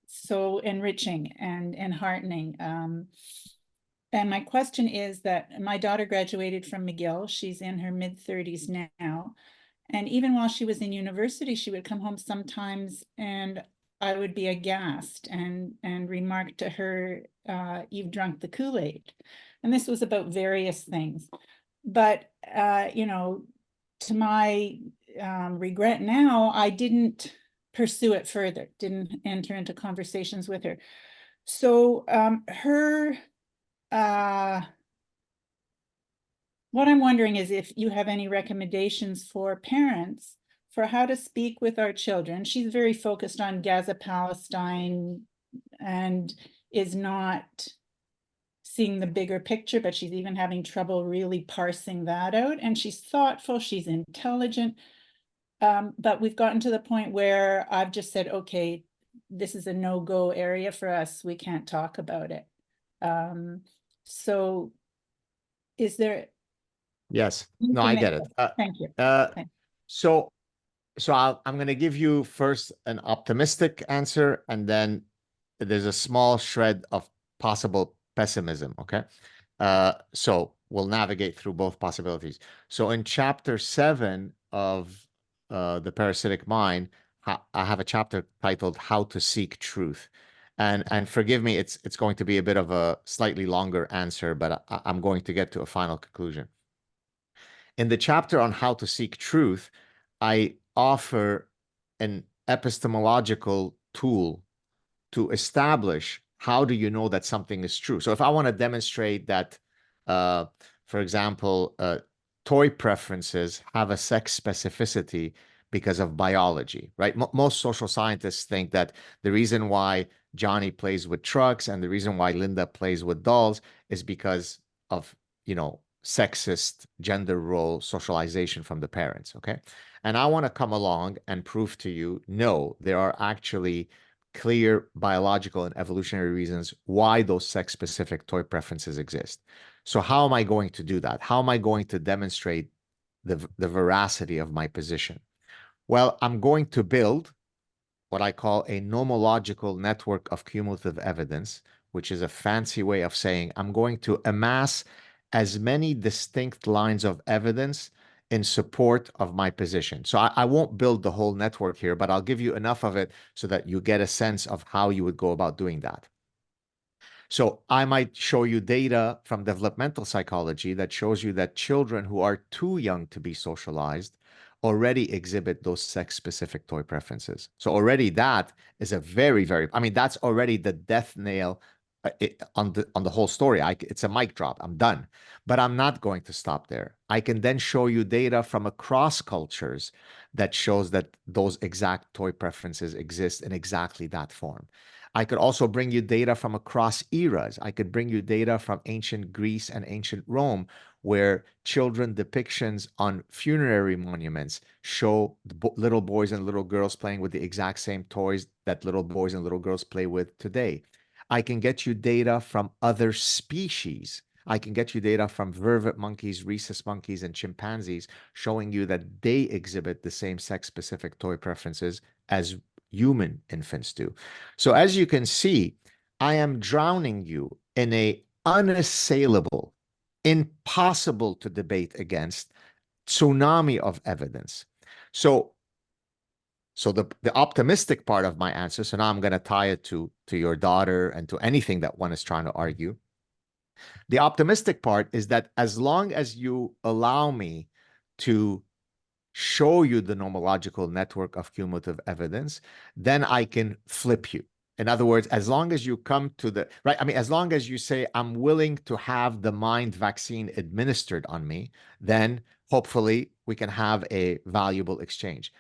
So enriching and heartening. And my question is that my daughter graduated from McGill. She's in her mid-30s now. And even while she was in university, she would come home sometimes and I would be aghast and remark to her, "You've drunk the Kool-Aid." And this was about various things. But, to my regret now, I didn't pursue it further, didn't enter into conversations with her. So what I'm wondering is if you have any recommendations for parents for how to speak with our children. She's very focused on Gaza, Palestine, and is not seeing the bigger picture, but she's even having trouble really parsing that out. And she's thoughtful, she's intelligent. But we've gotten to the point where I've just said, okay, this is a no-go area for us. We can't talk about it. So is there? Yes. No, I get it. Thank you. So I'm going to give you first an optimistic answer, and then there's a small shred of possible pessimism. Okay. So we'll navigate through both possibilities. So in chapter 7 of The Parasitic Mind, I have a chapter titled How to Seek Truth. And forgive me, it's going to be a bit of a slightly longer answer, but I'm going to get to a final conclusion. In the chapter on how to seek truth, I offer an epistemological tool to establish how do you know that something is true. So if I want to demonstrate that For example, toy preferences have a sex specificity because of biology, right? Most social scientists think that the reason why Johnny plays with trucks and the reason why Linda plays with dolls is because of, sexist gender role socialization from the parents, okay? And I want to come along and prove to you, no, there are actually clear biological and evolutionary reasons why those sex-specific toy preferences exist. So how am I going to do that? How am I going to demonstrate the veracity of my position? Well, I'm going to build what I call a nomological network of cumulative evidence, which is a fancy way of saying I'm going to amass as many distinct lines of evidence in support of my position. So I won't build the whole network here, but I'll give you enough of it so that you get a sense of how you would go about doing that. So I might show you data from developmental psychology that shows you that children who are too young to be socialized already exhibit those sex-specific toy preferences. So already that is a very, I mean, that's already the death nail on the whole story. It's a mic drop. I'm done. But I'm not going to stop there. I can then show you data from across cultures that shows that those exact toy preferences exist in exactly that form. I could also bring you data from across eras. I could bring you data from ancient Greece and ancient Rome, where children depictions on funerary monuments show little boys and little girls playing with the exact same toys that little boys and little girls play with today. I can get you data from other species. I can get you data from vervet monkeys, rhesus monkeys, and chimpanzees showing you that they exhibit the same sex-specific toy preferences as human infants do. So as you can see, I am drowning you in a unassailable, impossible to debate against tsunami of evidence. So the optimistic part of my answer, so now I'm going to tie it to your daughter and to anything that one is trying to argue. The optimistic part is that as long as you allow me to show you the nomological network of cumulative evidence, then I can flip you. In other words, as long as you come to the right, I mean, as long as you say, I'm willing to have the mind vaccine administered on me, then hopefully we can have a valuable exchange.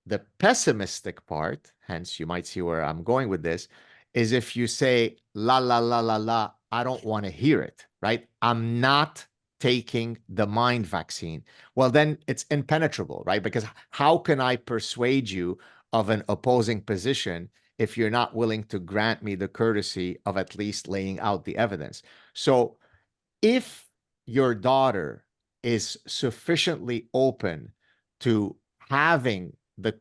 The pessimistic part, hence you might see where I'm going with this, is if you say, la, la, la, la, la, I don't want to hear it, right? I'm not taking the mind vaccine. Well, then it's impenetrable, right? Because how can I persuade you of an opposing position if you're not willing to grant me the courtesy of at least laying out the evidence? So if your daughter is sufficiently open to having the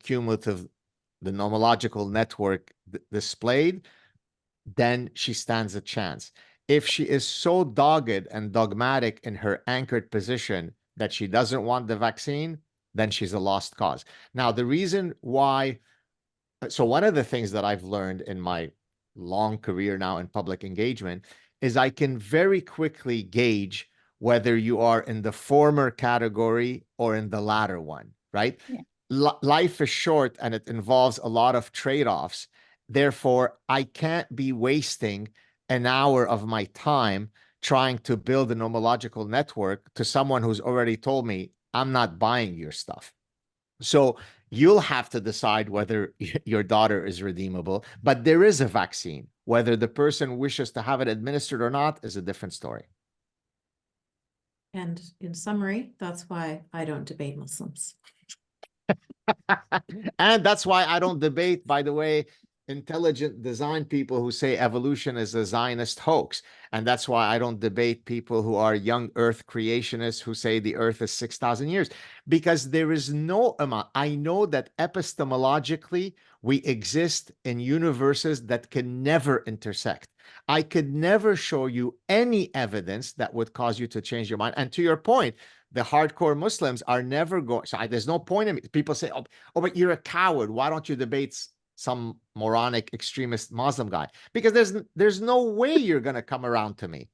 nomological network displayed, then she stands a chance. If she is so dogged and dogmatic in her anchored position that she doesn't want the vaccine, then she's a lost cause. Now, the reason why, so one of the things that I've learned in my long career now in public engagement is I can very quickly gauge whether you are in the former category or in the latter one, right? Yeah. Life is short and it involves a lot of trade-offs. Therefore, I can't be wasting an hour of my time trying to build a nomological network to someone who's already told me, I'm not buying your stuff. So you'll have to decide whether your daughter is redeemable, but there is a vaccine. Whether the person wishes to have it administered or not is a different story. And in summary, that's why I don't debate Muslims. And that's why I don't debate, by the way, intelligent design people who say evolution is a Zionist hoax. And that's why I don't debate people who are young earth creationists who say the earth is 6,000 years, because there is no amount. I know that epistemologically we exist in universes that can never intersect. I could never show you any evidence that would cause you to change your mind. And to your point, the hardcore Muslims are never going. So there's no point in people say, oh, but you're a coward. Why don't you debate some moronic extremist Muslim guy? Because there's no way you're going to come around to me,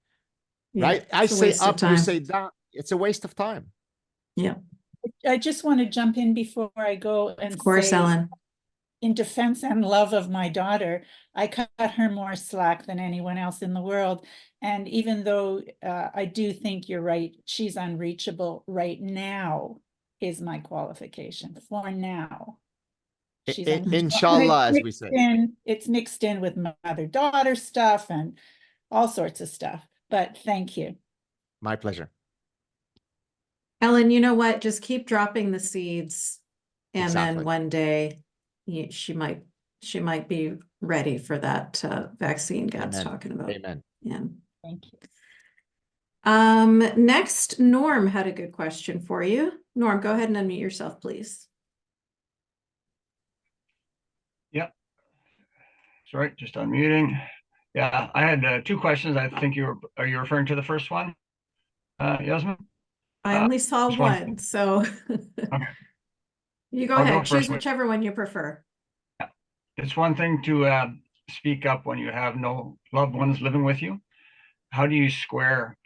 right? I say up, you say down. It's a waste of time. Yeah. I just want to jump in before I go and of course, say, Ellen. in defense and love of my daughter, I cut her more slack than anyone else in the world. And even though I do think you're right, she's unreachable right now is my qualification for now. She's Inshallah, as we say. It's mixed in with mother-daughter stuff and all sorts of stuff. But thank you. My pleasure. Ellen, you know what? Just keep dropping the seeds, and Exactly. then one day she might be ready for that vaccine Gad's Amen. talking about. Amen. Yeah. Thank you. Next, Norm had a good question for you. Norm, go ahead and unmute yourself, please. Yep. Sorry, just unmuting. Yeah, I had two questions. I think are you referring to the first one, Yasmine? I only saw one, so Okay. you go I'll ahead. go Choose first. whichever one you prefer. It's one thing to speak up when you have no loved ones living with you. How do you square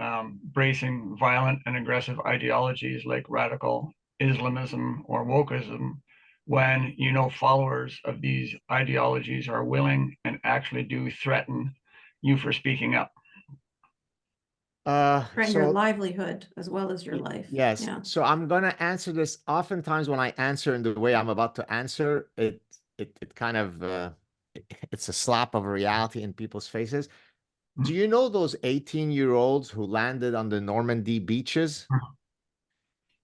bracing violent and aggressive ideologies like radical Islamism or wokeism when you know followers of these ideologies are willing and actually do threaten you for speaking up? Threaten your livelihood as well as your life. Yes. Yeah. So I'm going to answer this. Oftentimes when I answer in the way I'm about to answer, it kind of, it's a slap of reality in people's faces. Do you know those 18-year-olds who landed on the Normandy beaches?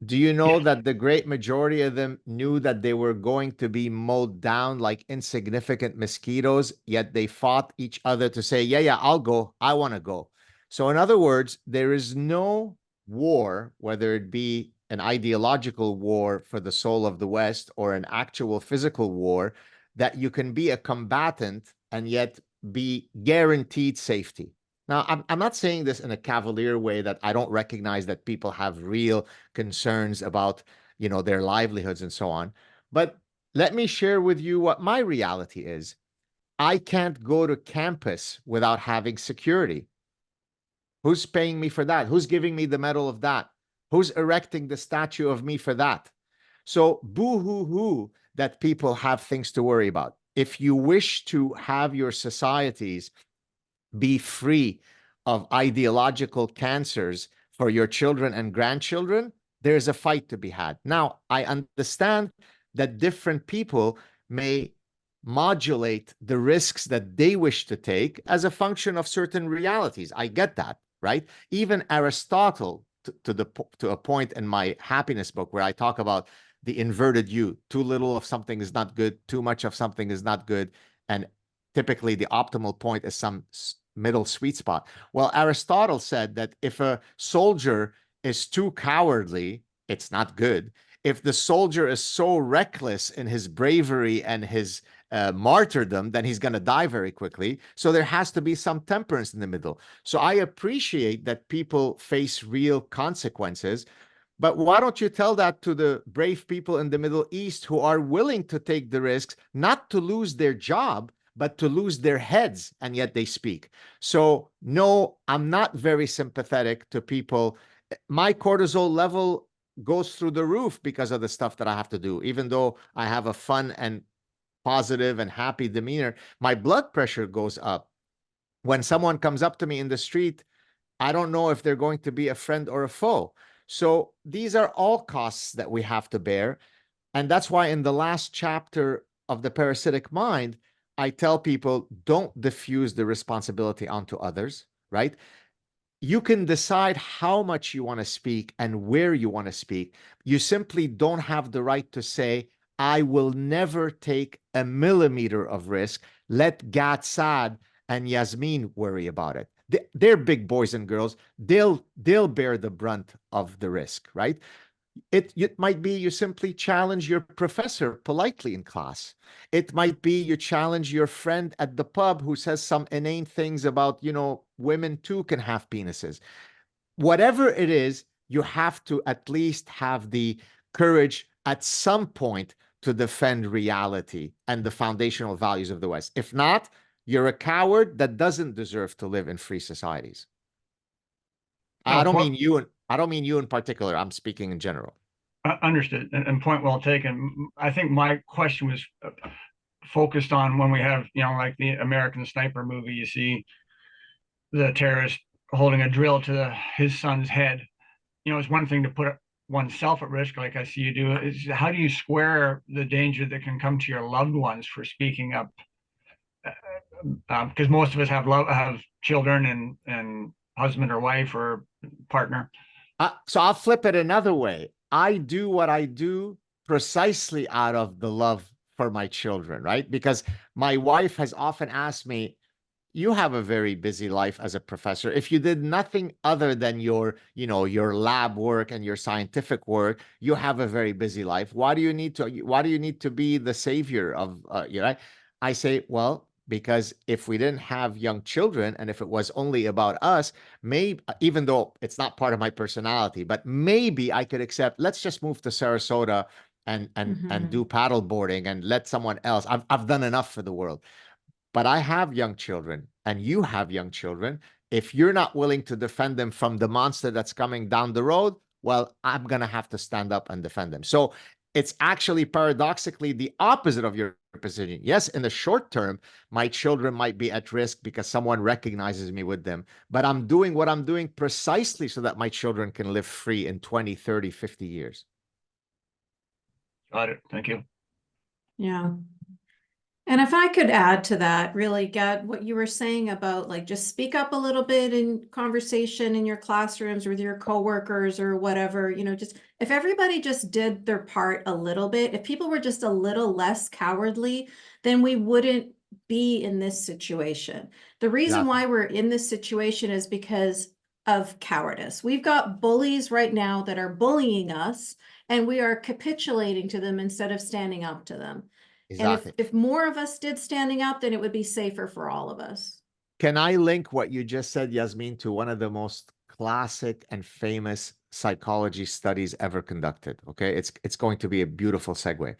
Do you know that the great majority of them knew that they were going to be mowed down like insignificant mosquitoes, yet they fought each other to say, yeah, I'll go. I want to go. So in other words, there is no war, whether it be an ideological war for the soul of the West or an actual physical war, that you can be a combatant and yet be guaranteed safety. Now, I'm not saying this in a cavalier way that I don't recognize that people have real concerns about, their livelihoods and so on. But let me share with you what my reality is. I can't go to campus without having security. Who's paying me for that? Who's giving me the medal of that? Who's erecting the statue of me for that? So boo-hoo-hoo that people have things to worry about. If you wish to have your societies be free of ideological cancers for your children and grandchildren, there's a fight to be had. Now, I understand that different people may modulate the risks that they wish to take as a function of certain realities. I get that, right? Even Aristotle, to a point in my happiness book where I talk about the inverted U, too little of something is not good, too much of something is not good, and typically the optimal point is some middle sweet spot. Well, Aristotle said that if a soldier is too cowardly, it's not good. If the soldier is so reckless in his bravery and his martyrdom, then he's going to die very quickly. So there has to be some temperance in the middle. So I appreciate that people face real consequences, but why don't you tell that to the brave people in the Middle East who are willing to take the risks, not to lose their job, but to lose their heads, and yet they speak. So no, I'm not very sympathetic to people. My cortisol level goes through the roof because of the stuff that I have to do. Even though I have a fun and positive and happy demeanor, my blood pressure goes up. When someone comes up to me in the street, I don't know if they're going to be a friend or a foe. So these are all costs that we have to bear. And that's why in the last chapter of The Parasitic Mind, I tell people, don't diffuse the responsibility onto others, right? You can decide how much you want to speak and where you want to speak. You simply don't have the right to say, I will never take a millimeter of risk. Let Gad Saad and Yasmine worry about it. They're big boys and girls. They'll bear the brunt of the risk, right? It might be you simply challenge your professor politely in class. It might be you challenge your friend at the pub who says some inane things about, women too can have penises. Whatever it is, you have to at least have the courage at some point to defend reality and the foundational values of the West. If not, you're a coward that doesn't deserve to live in free societies. I don't mean you in particular. I'm speaking in general. Understood, and point well taken. I think my question was focused on when we have, like the American Sniper movie, you see the terrorist holding a drill to his son's head. It's one thing to put oneself at risk, like I see you do. Is how do you square the danger that can come to your loved ones for speaking up? Because most of us have children and husband or wife or partner. So I'll flip it another way. I do what I do precisely out of the love for my children, right? Because my wife has often asked me, you have a very busy life as a professor. If you did nothing other than your lab work and your scientific work, you have a very busy life. Why do you need to be the savior of, I say, well, because if we didn't have young children and if it was only about us, maybe, even though it's not part of my personality, but maybe I could accept, let's just move to Sarasota and do paddle boarding and let someone else. I've done enough for the world. But I have young children and you have young children. If you're not willing to defend them from the monster that's coming down the road, well, I'm going to have to stand up and defend them. So it's actually paradoxically the opposite of your position. Yes, in the short term, my children might be at risk because someone recognizes me with them, but I'm doing what I'm doing precisely so that my children can live free in 20, 30, 50 years. Got it. Thank you. Yeah. And if I could add to that, really, Gad, what you were saying about like just speak up a little bit in conversation in your classrooms with your coworkers or whatever, just if everybody just did their part a little bit, if people were just a little less cowardly, then we wouldn't be in this situation. The reason why we're in this situation is because of cowardice. We've got bullies right now that are bullying us, and we are capitulating to them instead of standing up to them. Exactly. And if more of us did standing up, then it would be safer for all of us. Can I link what you just said, Yasmine, to one of the most classic and famous psychology studies ever conducted? Okay, it's going to be a beautiful segue.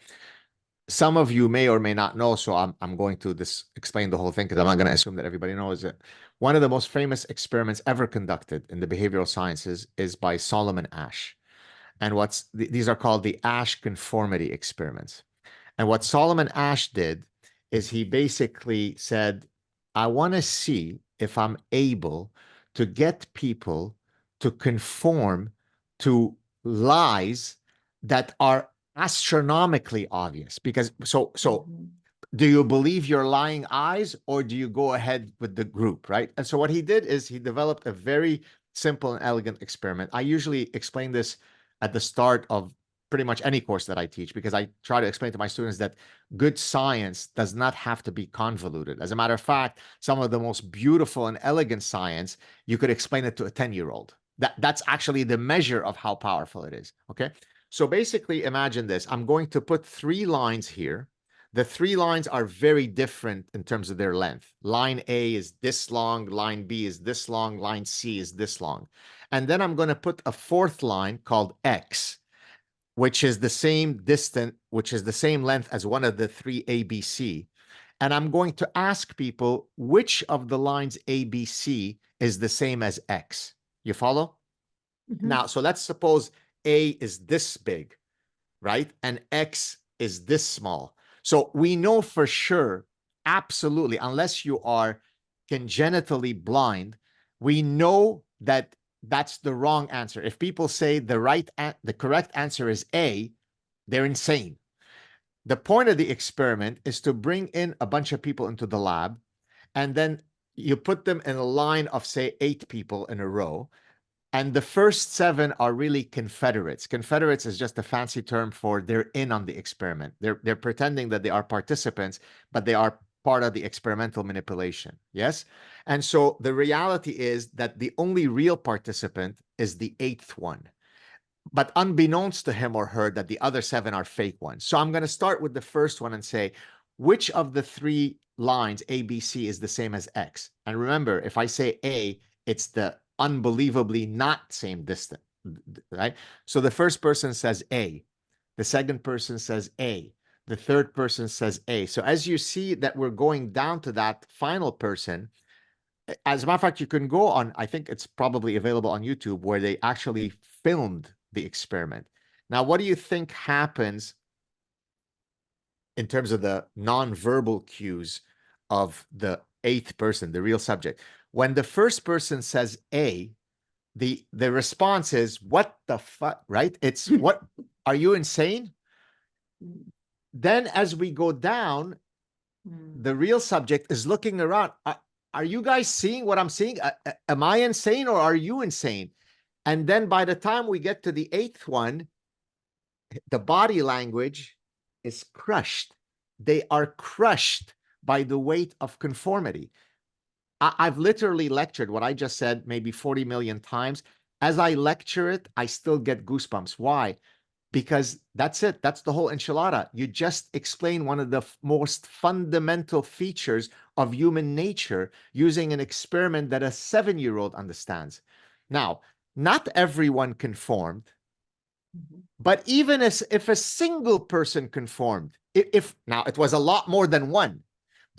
Some of you may or may not know, so I'm going to explain the whole thing because I'm not going to assume that everybody knows it. One of the most famous experiments ever conducted in the behavioral sciences is by Solomon Ash, and these are called the Ash Conformity Experiments. And what Solomon Ash did is he basically said, I want to see if I'm able to get people to conform to lies that are astronomically obvious. Because so do you believe your lying eyes or do you go ahead with the group, right? And so what he did is he developed a very simple and elegant experiment. I usually explain this at the start of pretty much any course that I teach, because I try to explain to my students that good science does not have to be convoluted. As a matter of fact, some of the most beautiful and elegant science, you could explain it to a 10-year-old. That's actually the measure of how powerful it is. Okay. So basically imagine this. I'm going to put 3 lines here. The 3 lines are very different in terms of their length. Line A is this long, line B is this long, line C is this long. And then I'm going to put a 4th line called X, which is the same distance, which is the same length as one of the 3 ABC. And I'm going to ask people which of the lines ABC is the same as X. You follow? Now, so let's suppose A is this big, right? And X is this small. So we know for sure, absolutely, unless you are congenitally blind, we know that that's the wrong answer. If people say the correct answer is A, they're insane. The point of the experiment is to bring in a bunch of people into the lab, and then you put them in a line of, say, 8 people in a row. And the first 7 are really Confederates. Confederates is just a fancy term for they're in on the experiment. They're pretending that they are participants, but they are part of the experimental manipulation. Yes? And so the reality is that the only real participant is the 8th one. But unbeknownst to him or her, that the other 7 are fake ones. So I'm going to start with the first one and say, which of the 3 lines A, B, C is the same as X? And remember, if I say A, it's the unbelievably not same distance, right? So the first person says A, the second person says A, the third person says A. So as you see that we're going down to that final person, as a matter of fact, you can go on, I think it's probably available on YouTube, where they actually filmed the experiment. Now, what do you think happens in terms of the non-verbal cues of the eighth person, the real subject. When the first person says A, the response is, what the fuck, right? It's, what, are you insane? Then as we go down, the real subject is looking around. Are you guys seeing what I'm seeing? Am I insane or are you insane? And then by the time we get to the eighth one, the body language is crushed. They are crushed by the weight of conformity. I've literally lectured what I just said maybe 40 million times. As I lecture it, I still get goosebumps. Why? Because that's it. That's the whole enchilada. You just explain one of the most fundamental features of human nature using an experiment that a 7-year-old understands. Now, not everyone conformed, but even if a single person conformed, if now it was a lot more than one,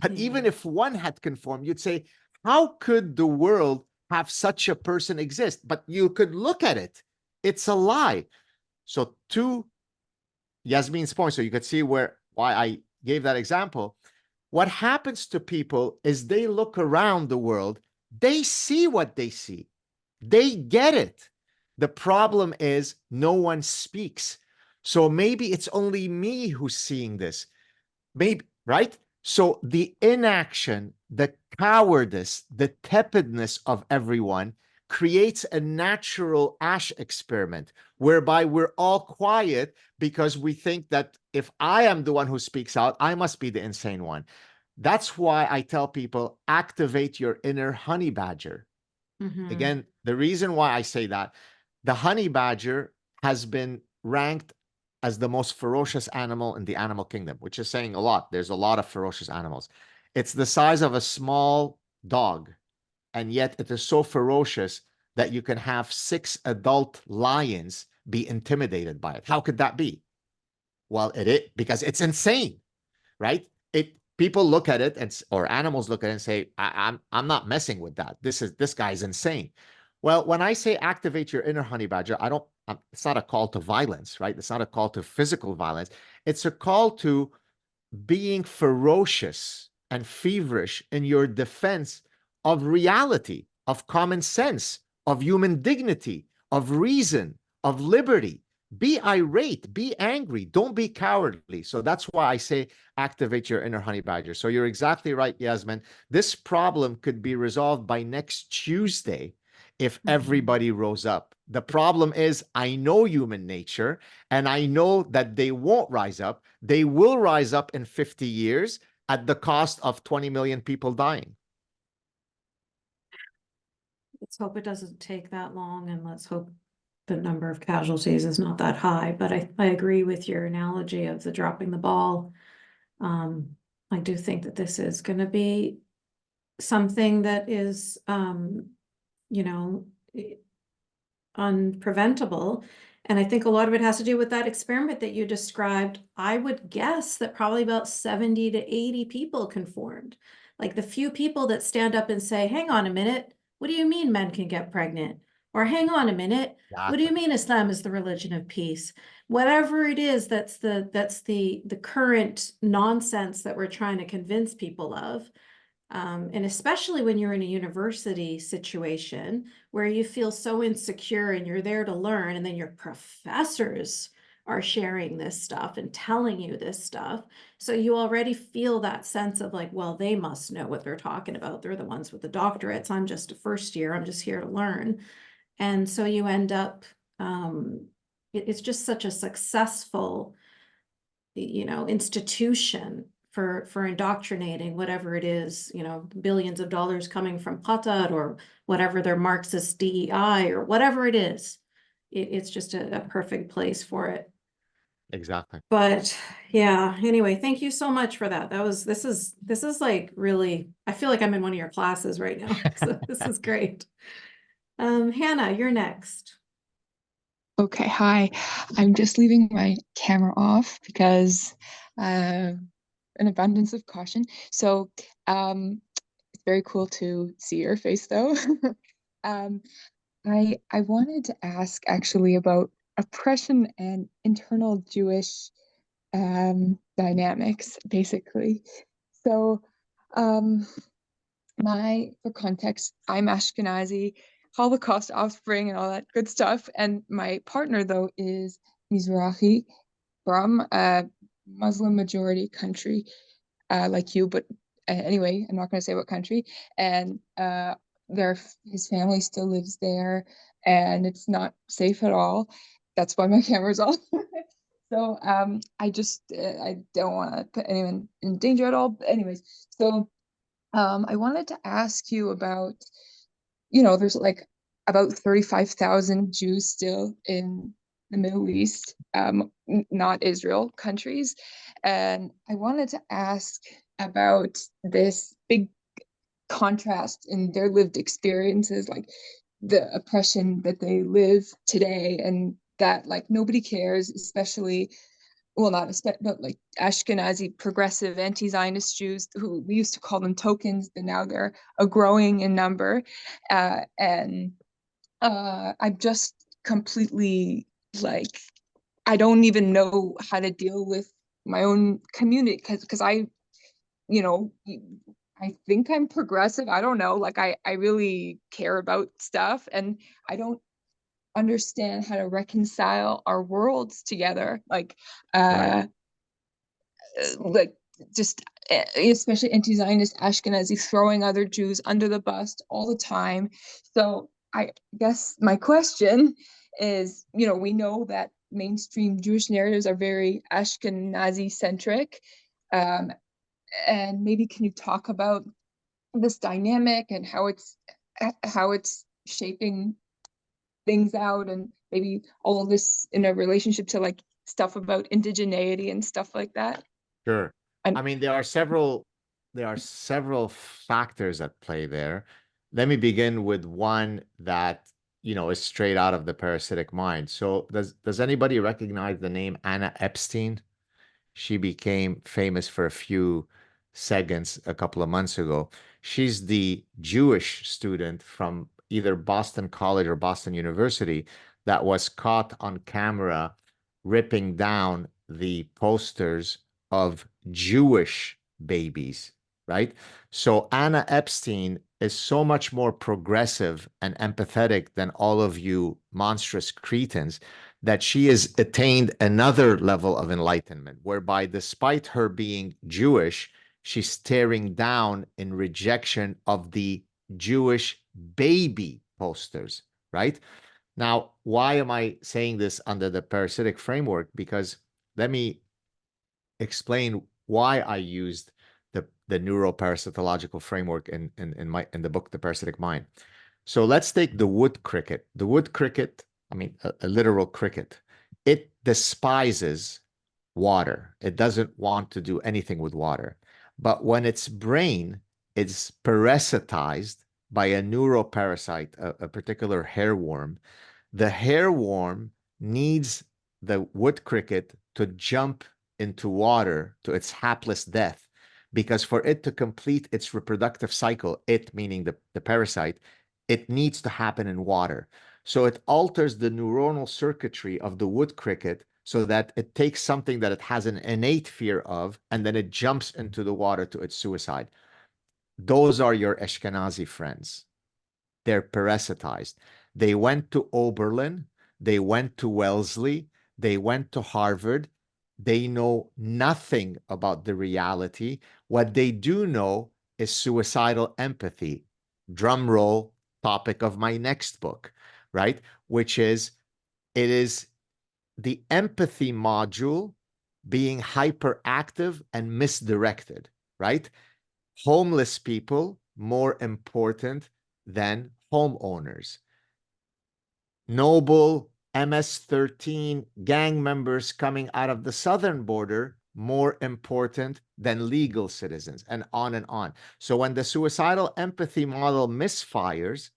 but even if one had conformed, you'd say, how could the world have such a person exist? But you could look at it. It's a lie. So to Yasmine's point, so you could see why I gave that example. What happens to people is they look around the world, they see what they see. They get it. The problem is no one speaks. So maybe it's only me who's seeing this. Maybe, right? So the inaction, the cowardice, the tepidness of everyone creates a natural Ash experiment whereby we're all quiet because we think that if I am the one who speaks out, I must be the insane one. That's why I tell people, activate your inner honey badger. Again, the reason why I say that, the honey badger has been ranked as the most ferocious animal in the animal kingdom, which is saying a lot. There's a lot of ferocious animals. It's the size of a small dog, and yet it is so ferocious that you can have 6 adult lions be intimidated by it. How could that be? Well, because it's insane, right? People look at it or animals look at it and say, I'm not messing with that. This guy's insane. Well, when I say activate your inner honey badger, it's not a call to violence, right? It's not a call to physical violence. It's a call to being ferocious and feverish in your defense of reality, of common sense, of human dignity, of reason, of liberty. Be irate, be angry, don't be cowardly. So that's why I say activate your inner honey badger. So you're exactly right, Yasmin. This problem could be resolved by next Tuesday if everybody rose up. The problem is, I know human nature, and I know that they won't rise up. They will rise up in 50 years at the cost of 20 million people dying. Let's hope it doesn't take that long, and let's hope the number of casualties is not that high. But I agree with your analogy of the dropping the ball. I do think that this is going to be something that is, unpreventable. And I think a lot of it has to do with that experiment that you described. I would guess that probably about 70 to 80 people conformed. Like the few people that stand up and say, hang on a minute, what do you mean men can get pregnant? Or hang on a minute, what do you mean Islam is the religion of peace? Whatever it is, that's the current nonsense that we're trying to convince people of. And especially when you're in a university situation where you feel so insecure and you're there to learn, and then your professors are sharing this stuff and telling you this stuff. So you already feel that sense of like, well, they must know what they're talking about. They're the ones with the doctorates. I'm just a first year. I'm just here to learn. And so you end up, it's just such a successful, institution for indoctrinating whatever it is, billions of dollars coming from Qatar or whatever their Marxist DEI or whatever it is. It's just a perfect place for it. Exactly. But yeah, anyway, thank you so much for that. This is like really, I feel like I'm in one of your classes right now. So this is great. Hannah, you're next. Okay, hi. I'm just leaving my camera off because an abundance of caution. So it's very cool to see your face though. I wanted to ask actually about oppression and internal Jewish dynamics, basically. So, for context, I'm Ashkenazi, Holocaust offspring, and all that good stuff. And my partner, though, is Mizrahi from a Muslim majority country, like you, but anyway, I'm not going to say what country. And his family still lives there, and it's not safe at all. That's why my camera's off. So I don't want to put anyone in danger at all. But anyways, so I wanted to ask you about, there's like about 35,000 Jews still in the Middle East, not Israel countries. And I wanted to ask about this big contrast in their lived experiences, like the oppression that they live today, and that like nobody cares, especially, well, not especially, but like Ashkenazi progressive anti-Zionist Jews, who we used to call them tokens, but now they're a growing in number. I'm just completely like, I don't even know how to deal with my own community, because I think I'm progressive. I don't know. Like I really care about stuff, and I don't understand how to reconcile our worlds together. Like, Right. like just especially anti-Zionist Ashkenazi throwing other Jews under the bus all the time. So I guess my question is, we know that mainstream Jewish narratives are very Ashkenazi centric. And maybe can you talk about this dynamic and how it's shaping things out, and maybe all of this in a relationship to like stuff about indigeneity and stuff like that? Sure. And I mean, there are several factors at play there. Let me begin with one that, is straight out of the parasitic mind. So does anybody recognize the name Anna Epstein? She became famous for a few seconds a couple of months ago. She's the Jewish student from either Boston College or Boston University that was caught on camera ripping down the posters of Jewish babies, right? So Anna Epstein is so much more progressive and empathetic than all of you monstrous cretins, that she has attained another level of enlightenment, whereby despite her being Jewish, she's staring down in rejection of the Jewish baby posters, right? Now, why am I saying this under the parasitic framework? Because let me explain why I used the neuroparasitological framework in the book, The Parasitic Mind. So let's take the wood cricket. The wood cricket, I mean, a literal cricket, it despises water. It doesn't want to do anything with water. But when its brain is parasitized by a neuroparasite, a particular hairworm, the hairworm needs the wood cricket to jump into water to its hapless death, because for it to complete its reproductive cycle, it meaning the parasite, it needs to happen in water. So it alters the neuronal circuitry of the wood cricket so that it takes something that it has an innate fear of, and then it jumps into the water to its suicide. Those are your Ashkenazi friends. They're parasitized. They went to Oberlin, they went to Wellesley, they went to Harvard. They know nothing about the reality. What they do know is suicidal empathy. Drum roll, topic of my next book, right? Which is, it is the empathy module being hyperactive and misdirected, right? Homeless people more important than homeowners. Noble MS-13 gang members coming out of the southern border more important than legal citizens, and on and on. So when the suicidal empathy model misfires,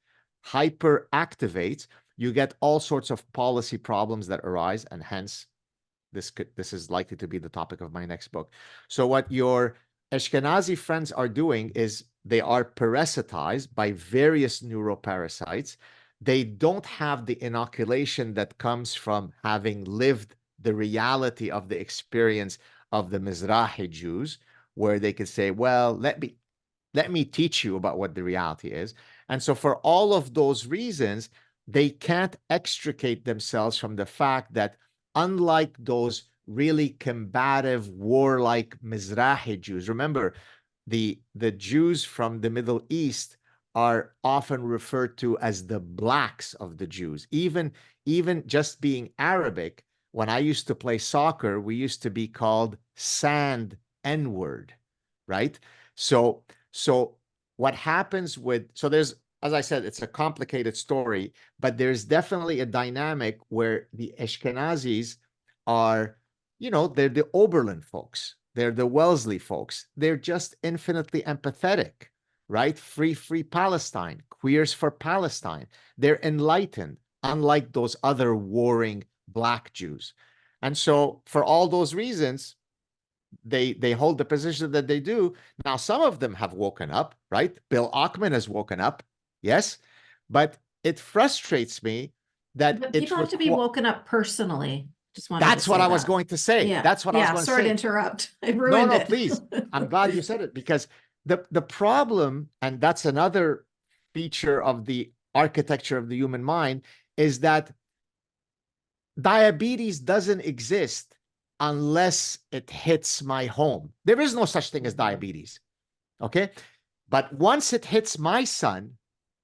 hyperactivates, you get all sorts of policy problems that arise, and hence this is likely to be the topic of my next book. So what your Ashkenazi friends are doing is they are parasitized by various neuroparasites. They don't have the inoculation that comes from having lived the reality of the experience of the Mizrahi Jews, where they could say, well, let me teach you about what the reality is. And so for all of those reasons, they can't extricate themselves from the fact that unlike those really combative, warlike Mizrahi Jews, remember, the Jews from the Middle East are often referred to as the blacks of the Jews. Even just being Arabic, when I used to play soccer, we used to be called sand N-word, right? So what happens with, so there's, as I said, it's a complicated story, but there's definitely a dynamic where the Ashkenazis are, they're the Oberlin folks. They're the Wellesley folks. They're just infinitely empathetic, right? Free Palestine, queers for Palestine. They're enlightened, unlike those other warring Black Jews. And so for all those reasons, they hold the position that they do. Now, some of them have woken up, right? Bill Ackman has woken up, yes, but it frustrates me that But people have to be woken up personally. Just wanted That's to what say I was that. going to say. Yeah. That's what I was going to Sorry say. to interrupt. I ruined No, it. please. I'm glad you said it, because the problem, and that's another feature of the architecture of the human mind, is that diabetes doesn't exist unless it hits my home. There is no such thing as diabetes. Okay. But once it hits my son,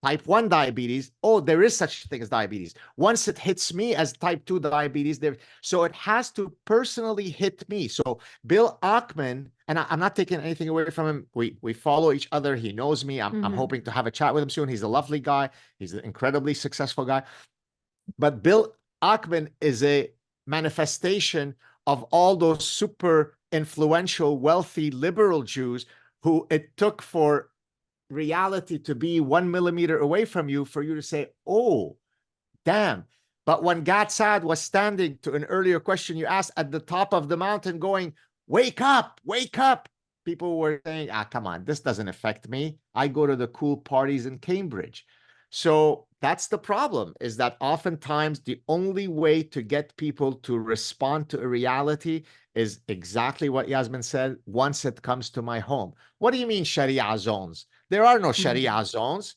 type 1 diabetes, oh, there is such a thing as diabetes. Once it hits me as type 2 diabetes, so it has to personally hit me. So Bill Ackman, and I'm not taking anything away from him. We follow each other. He knows me. I'm hoping to have a chat with him soon. He's a lovely guy. He's an incredibly successful guy. But Bill Ackman is a manifestation of all those super influential, wealthy, liberal Jews who it took for reality to be 1 millimeter away from you for you to say, oh, damn. But when Gad Saad was standing, to an earlier question you asked, at the top of the mountain going, wake up, people were saying, come on, this doesn't affect me. I go to the cool parties in Cambridge. So that's the problem, is that oftentimes the only way to get people to respond to a reality is exactly what Yasmine said, once it comes to my home. What do you mean Sharia zones? There are no Sharia zones.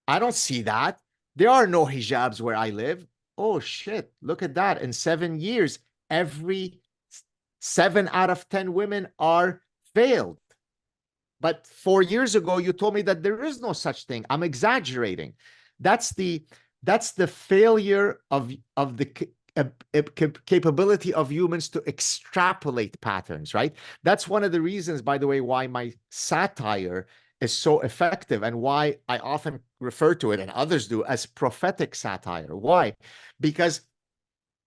I don't see that. There are no hijabs where I live. Oh, shit. Look at that. In 7 years, every 7 out of 10 women are veiled. But 4 years ago, you told me that there is no such thing. I'm exaggerating. That's the failure of the capability of humans to extrapolate patterns, right? That's one of the reasons, by the way, why my satire is so effective and why I often refer to it, and others do, as prophetic satire. Why? Because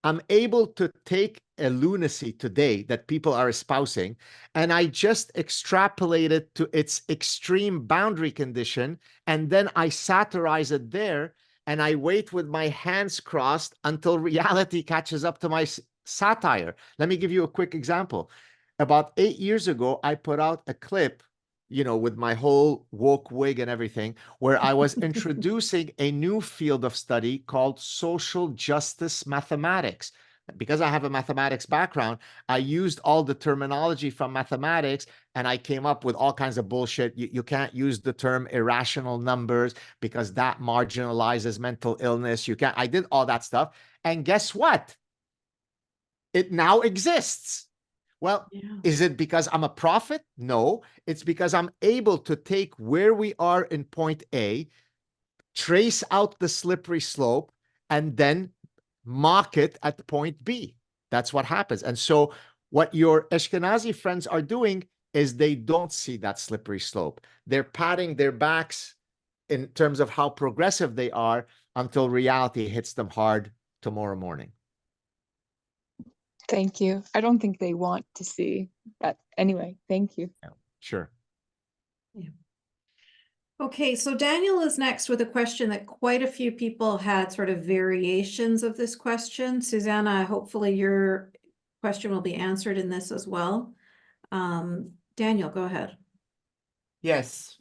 I'm able to take a lunacy today that people are espousing, and I just extrapolate it to its extreme boundary condition, and then I satirize it there, and I wait with my hands crossed until reality catches up to my satire. Let me give you a quick example. About 8 years ago, I put out a clip, with my whole woke wig and everything, where I was introducing a new field of study called social justice mathematics. Because I have a mathematics background, I used all the terminology from mathematics, and I came up with all kinds of bullshit. You can't use the term irrational numbers because that marginalizes mental illness. I did all that stuff. And guess what? It now exists. Well, is it because I'm a prophet? No, it's because I'm able to take where we are in point A, trace out the slippery slope, and then mock it at point B. That's what happens. And so what your Ashkenazi friends are doing is they don't see that slippery slope. They're patting their backs in terms of how progressive they are until reality hits them hard tomorrow morning. Thank you. I don't think they want to see that. Anyway, thank you. Yeah, sure. Yeah. Okay, so Daniel is next with a question that quite a few people had sort of variations of this question. Susanna, hopefully your question will be answered in this as well. Daniel, go ahead. Yes,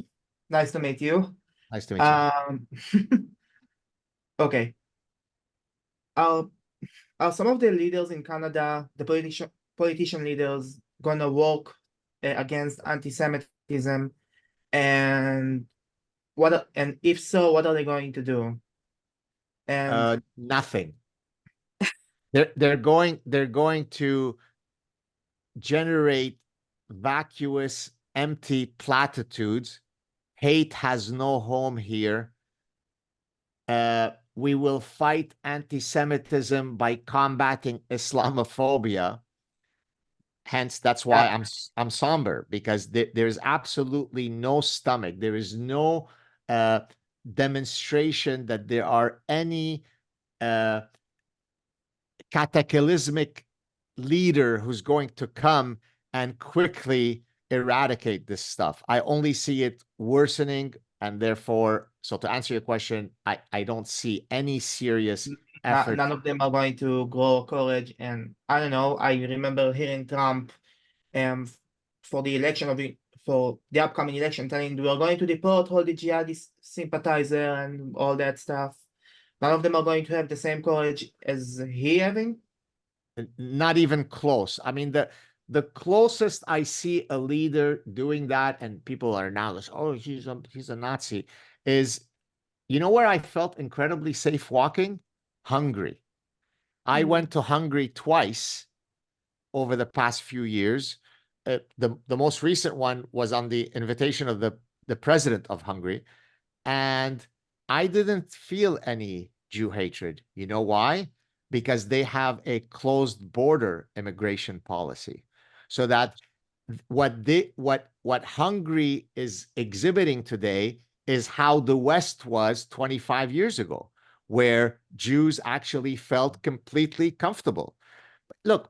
nice to meet you. Nice to meet you. Okay. I'll are some of the leaders in Canada, the politician leaders, gonna work against anti-Semitism? And and if so, what are they going to do? And Nothing. They're going to generate vacuous, empty platitudes. Hate has no home here. We will fight anti-Semitism by combating Islamophobia. Hence, that's why I'm somber, because there's absolutely no stomach. There is no demonstration that there are any cataclysmic leader who's going to come and quickly eradicate this stuff. I only see it worsening, and therefore, so to answer your question, I don't see any serious effort. none of them are going to grow courage. And I don't know, I remember hearing Trump for the upcoming election, telling we are going to deport all the jihadist sympathizer and all that stuff. None of them are going to have the same courage as he having. Not even close. I mean, the closest I see a leader doing that, and people are now like, oh, he's a Nazi, is, you know where I felt incredibly safe walking? Hungary. I went to Hungary twice over the past few years. The most recent one was on the invitation of the president of Hungary, and I didn't feel any Jew hatred. You know why? Because they have a closed border immigration policy, so that what Hungary is exhibiting today is how the West was 25 years ago, where Jews actually felt completely comfortable. Look,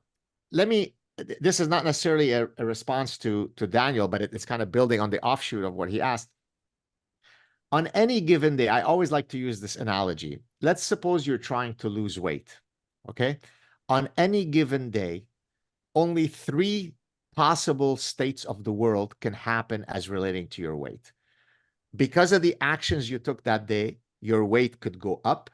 this is not necessarily a response to Daniel, but it's kind of building on the offshoot of what he asked. On any given day, I always like to use this analogy. Let's suppose you're trying to lose weight, okay? On any given day, only 3 possible states of the world can happen as relating to your weight. Because of the actions you took that day, your weight could go up,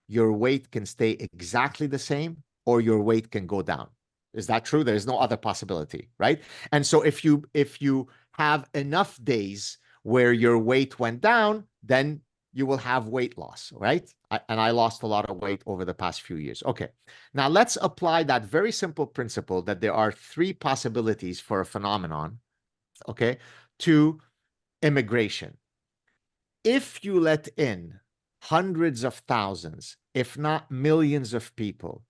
your weight can stay exactly the same, or your weight can go down. Is that true? There's no other possibility, right? And so if you have enough days where your weight went down, then you will have weight loss, right? And I lost a lot of weight over the past few years. Okay, now let's apply that very simple principle that there are 3 possibilities for a phenomenon, okay, to immigration. If you let in hundreds of thousands, if not millions of people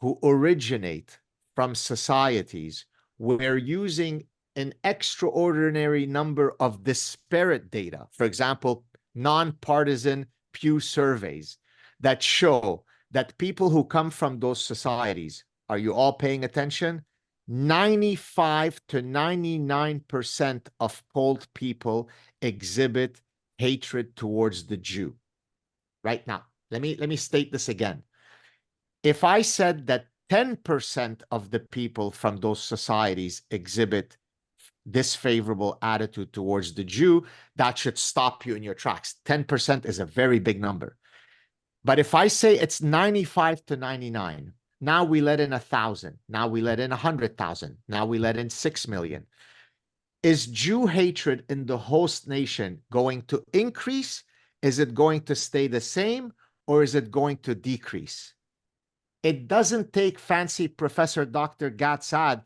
who originate from societies where using an extraordinary number of disparate data, for example, nonpartisan Pew surveys that show that people who come from those societies, are you all paying attention? 95 to 99% of polled people exhibit hatred towards the Jew. Right now, let me state this again. If I said that 10% of the people from those societies exhibit disfavorable attitude towards the Jew, that should stop you in your tracks. 10% is a very big number. But if I say it's 95 to 99, now we let in 1,000, now we let in 100,000, now we let in 6 million. Is Jew hatred in the host nation going to increase? Is it going to stay the same, or is it going to decrease? It doesn't take fancy Professor Dr. Gad Saad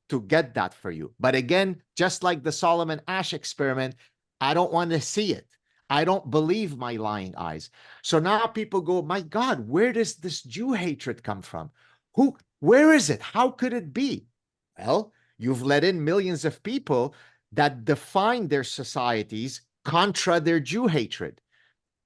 to get that for you. But again, just like the Solomon Ash experiment, I don't want to see it. I don't believe my lying eyes. So now people go, my God, where does this Jew hatred come from? Where is it? How could it be? Well, you've let in millions of people that define their societies contra their Jew hatred.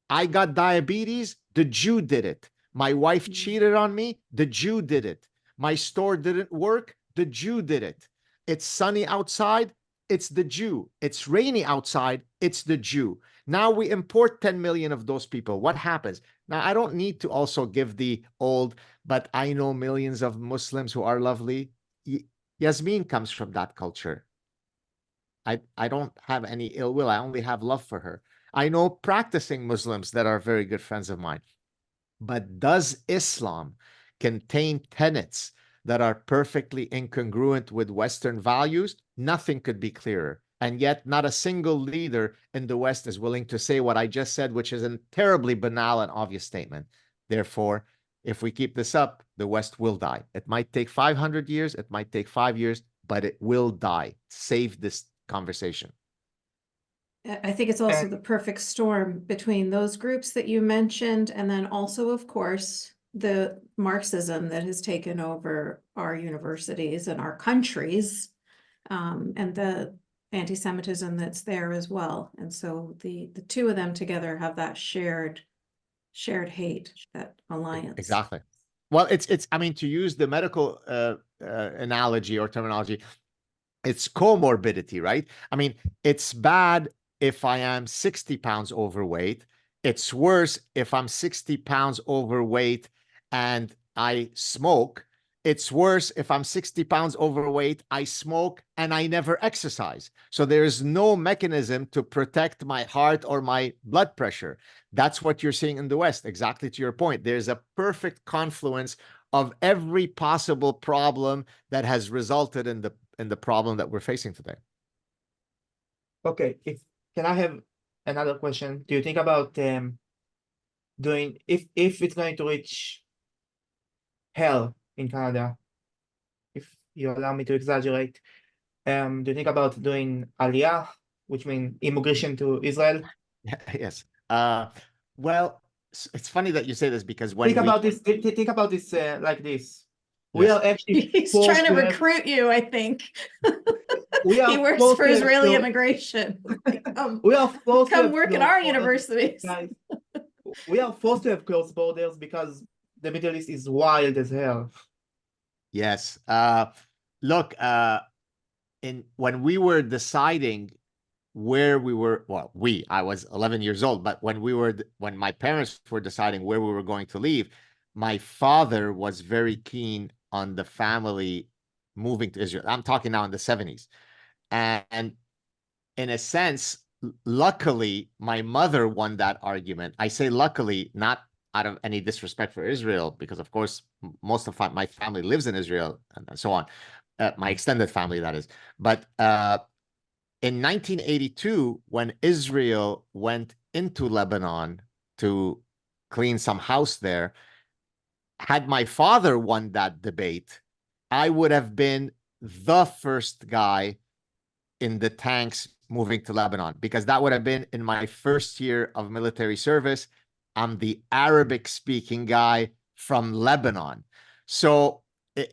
I got diabetes, the Jew did it. My wife cheated on me, the Jew did it. My store didn't work, the Jew did it. It's sunny outside, it's the Jew. It's rainy outside, it's the Jew. Now we import 10 million of those people. What happens? Now, I don't need to also give the old, but I know millions of Muslims who are lovely. Yasmine comes from that culture. I don't have any ill will. I only have love for her. I know practicing Muslims that are very good friends of mine. But does Islam contain tenets that are perfectly incongruent with Western values, nothing could be clearer. And yet not a single leader in the West is willing to say what I just said, which is a terribly banal and obvious statement. Therefore, if we keep this up, the West will die. It might take 500 years, it might take 5 years, but it will die. Save this conversation. I think it's also And- the perfect storm between those groups that you mentioned, and then also, of course, the Marxism that has taken over our universities and our countries, and the anti-Semitism that's there as well. And so the two of them together have that shared hate, that alliance. Exactly. Well, it's I mean, to use the medical analogy or terminology, it's comorbidity, right? I mean, it's bad if I am 60 pounds overweight. It's worse if I'm 60 pounds overweight and I smoke. It's worse if I'm 60 pounds overweight, I smoke, and I never exercise. So there's no mechanism to protect my heart or my blood pressure. That's what you're seeing in the West, exactly to your point. There's a perfect confluence of every possible problem that has resulted in the problem that we're facing today. Okay, can I have another question? Do you think about doing if it's going to reach hell in Canada, if you allow me to exaggerate, do you think about doing Aliyah, which means immigration to Israel? Yes. Well, it's funny that you say this because when Think about this. Think about this like this. We Yes. are actually He's forced trying to have- recruit you, I think. We are He works forced for to have Israeli close- immigration. Like, We are forced to come have work in close our borders, universities. guys. We are forced to have close borders because the Middle East is wild as hell. Yes. Look, when we were deciding where we were, well, I was 11 years old, but when my parents were deciding where we were going to leave, my father was very keen on the family moving to Israel. I'm talking now in the 70s. And in a sense, luckily, my mother won that argument. I say luckily, not out of any disrespect for Israel, because of course, most of my family lives in Israel and so on. My extended family, that is. But in 1982, when Israel went into Lebanon to clean some house there, had my father won that debate, I would have been the first guy in the tanks moving to Lebanon, because that would have been in my first year of military service. I'm the Arabic speaking guy from Lebanon. So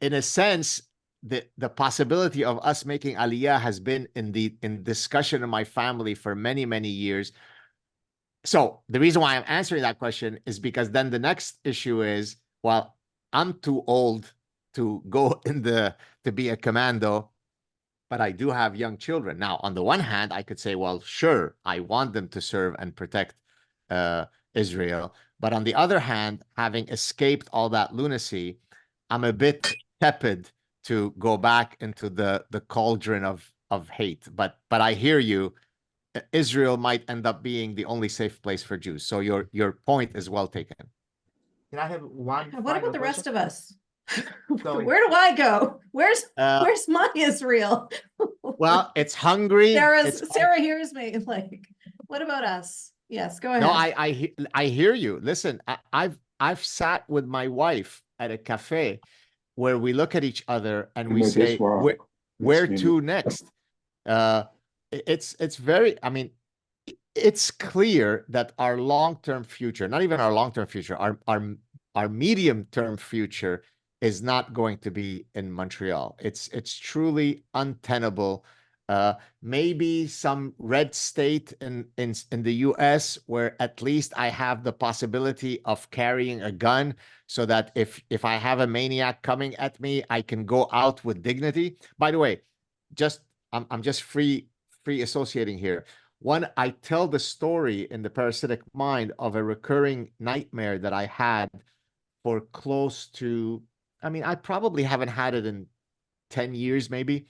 in a sense, the possibility of us making Aliyah has been in discussion in my family for many, many years. So the reason why I'm answering that question is because then the next issue is, well, I'm too old to go to be a commando, but I do have young children. Now, on the one hand, I could say, well, sure, I want them to serve and protect Israel. But on the other hand, having escaped all that lunacy, I'm a bit tepid to go back into the cauldron of hate. But I hear you. Israel might end up being the only safe place for Jews. So your point is well taken. Can I have one? What about the rest of us? Sorry. Where do I go? Where's my Israel? Well, it's hungry. Sarah hears me. Like, what about us? Yes, go ahead. No, I hear you. Listen, I've sat with my wife at a cafe where we look at each other and we say, where to next? It's very, I mean, it's clear that our long-term future, not even our long-term future, our medium-term future is not going to be in Montreal. It's truly untenable. Maybe some red state in the US where at least I have the possibility of carrying a gun so that if I have a maniac coming at me, I can go out with dignity. By the way, I'm just free associating here. One, I tell the story in the parasitic mind of a recurring nightmare that I had for close to, I mean, I probably haven't had it in 10 years, maybe,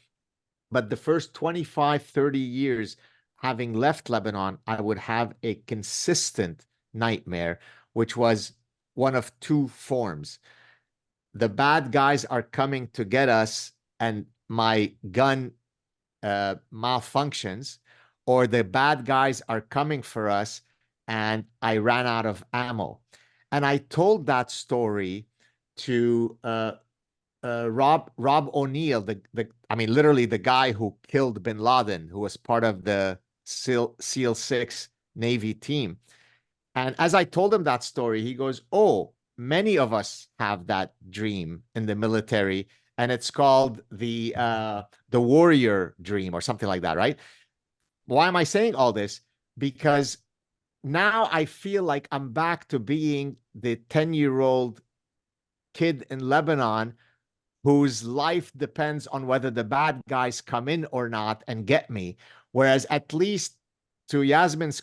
but the first 25, 30 years, having left Lebanon, I would have a consistent nightmare, which was one of two forms. the bad guys are coming to get us and my gun malfunctions, or the bad guys are coming for us and I ran out of ammo. And I told that story to Rob O'Neill, I mean, literally the guy who killed bin Laden, who was part of the SEAL 6 Navy team. And as I told him that story, he goes, "Oh, many of us have that dream in the military, and it's called the warrior dream or something like that, right?" Why am I saying all this? Because now I feel like I'm back to being the 10-year-old kid in Lebanon whose life depends on whether the bad guys come in or not and get me. Whereas, at least to Yasmine's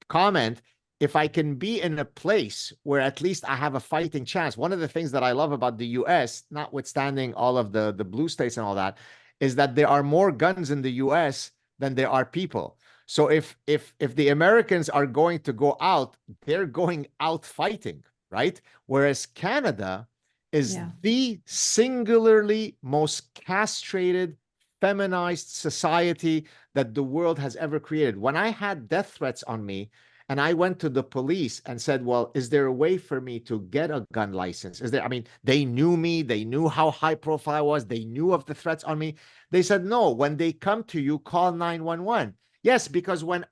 comment, if I can be in a place where at least I have a fighting chance. One of the things that I love about the US, notwithstanding all of the blue states and all that, is that there are more guns in the US than there are people. So if the Americans are going to go out, they're going out fighting, right? Whereas Canada is the singularly most castrated, feminized society that the world has ever created. When I had death threats on me and I went to the police and said, "Well, is there a way for me to get a gun license?" I mean, they knew me, they knew how high profile I was, they knew of the threats on me. They said, "No, when they come to you, call 911. Yes, because when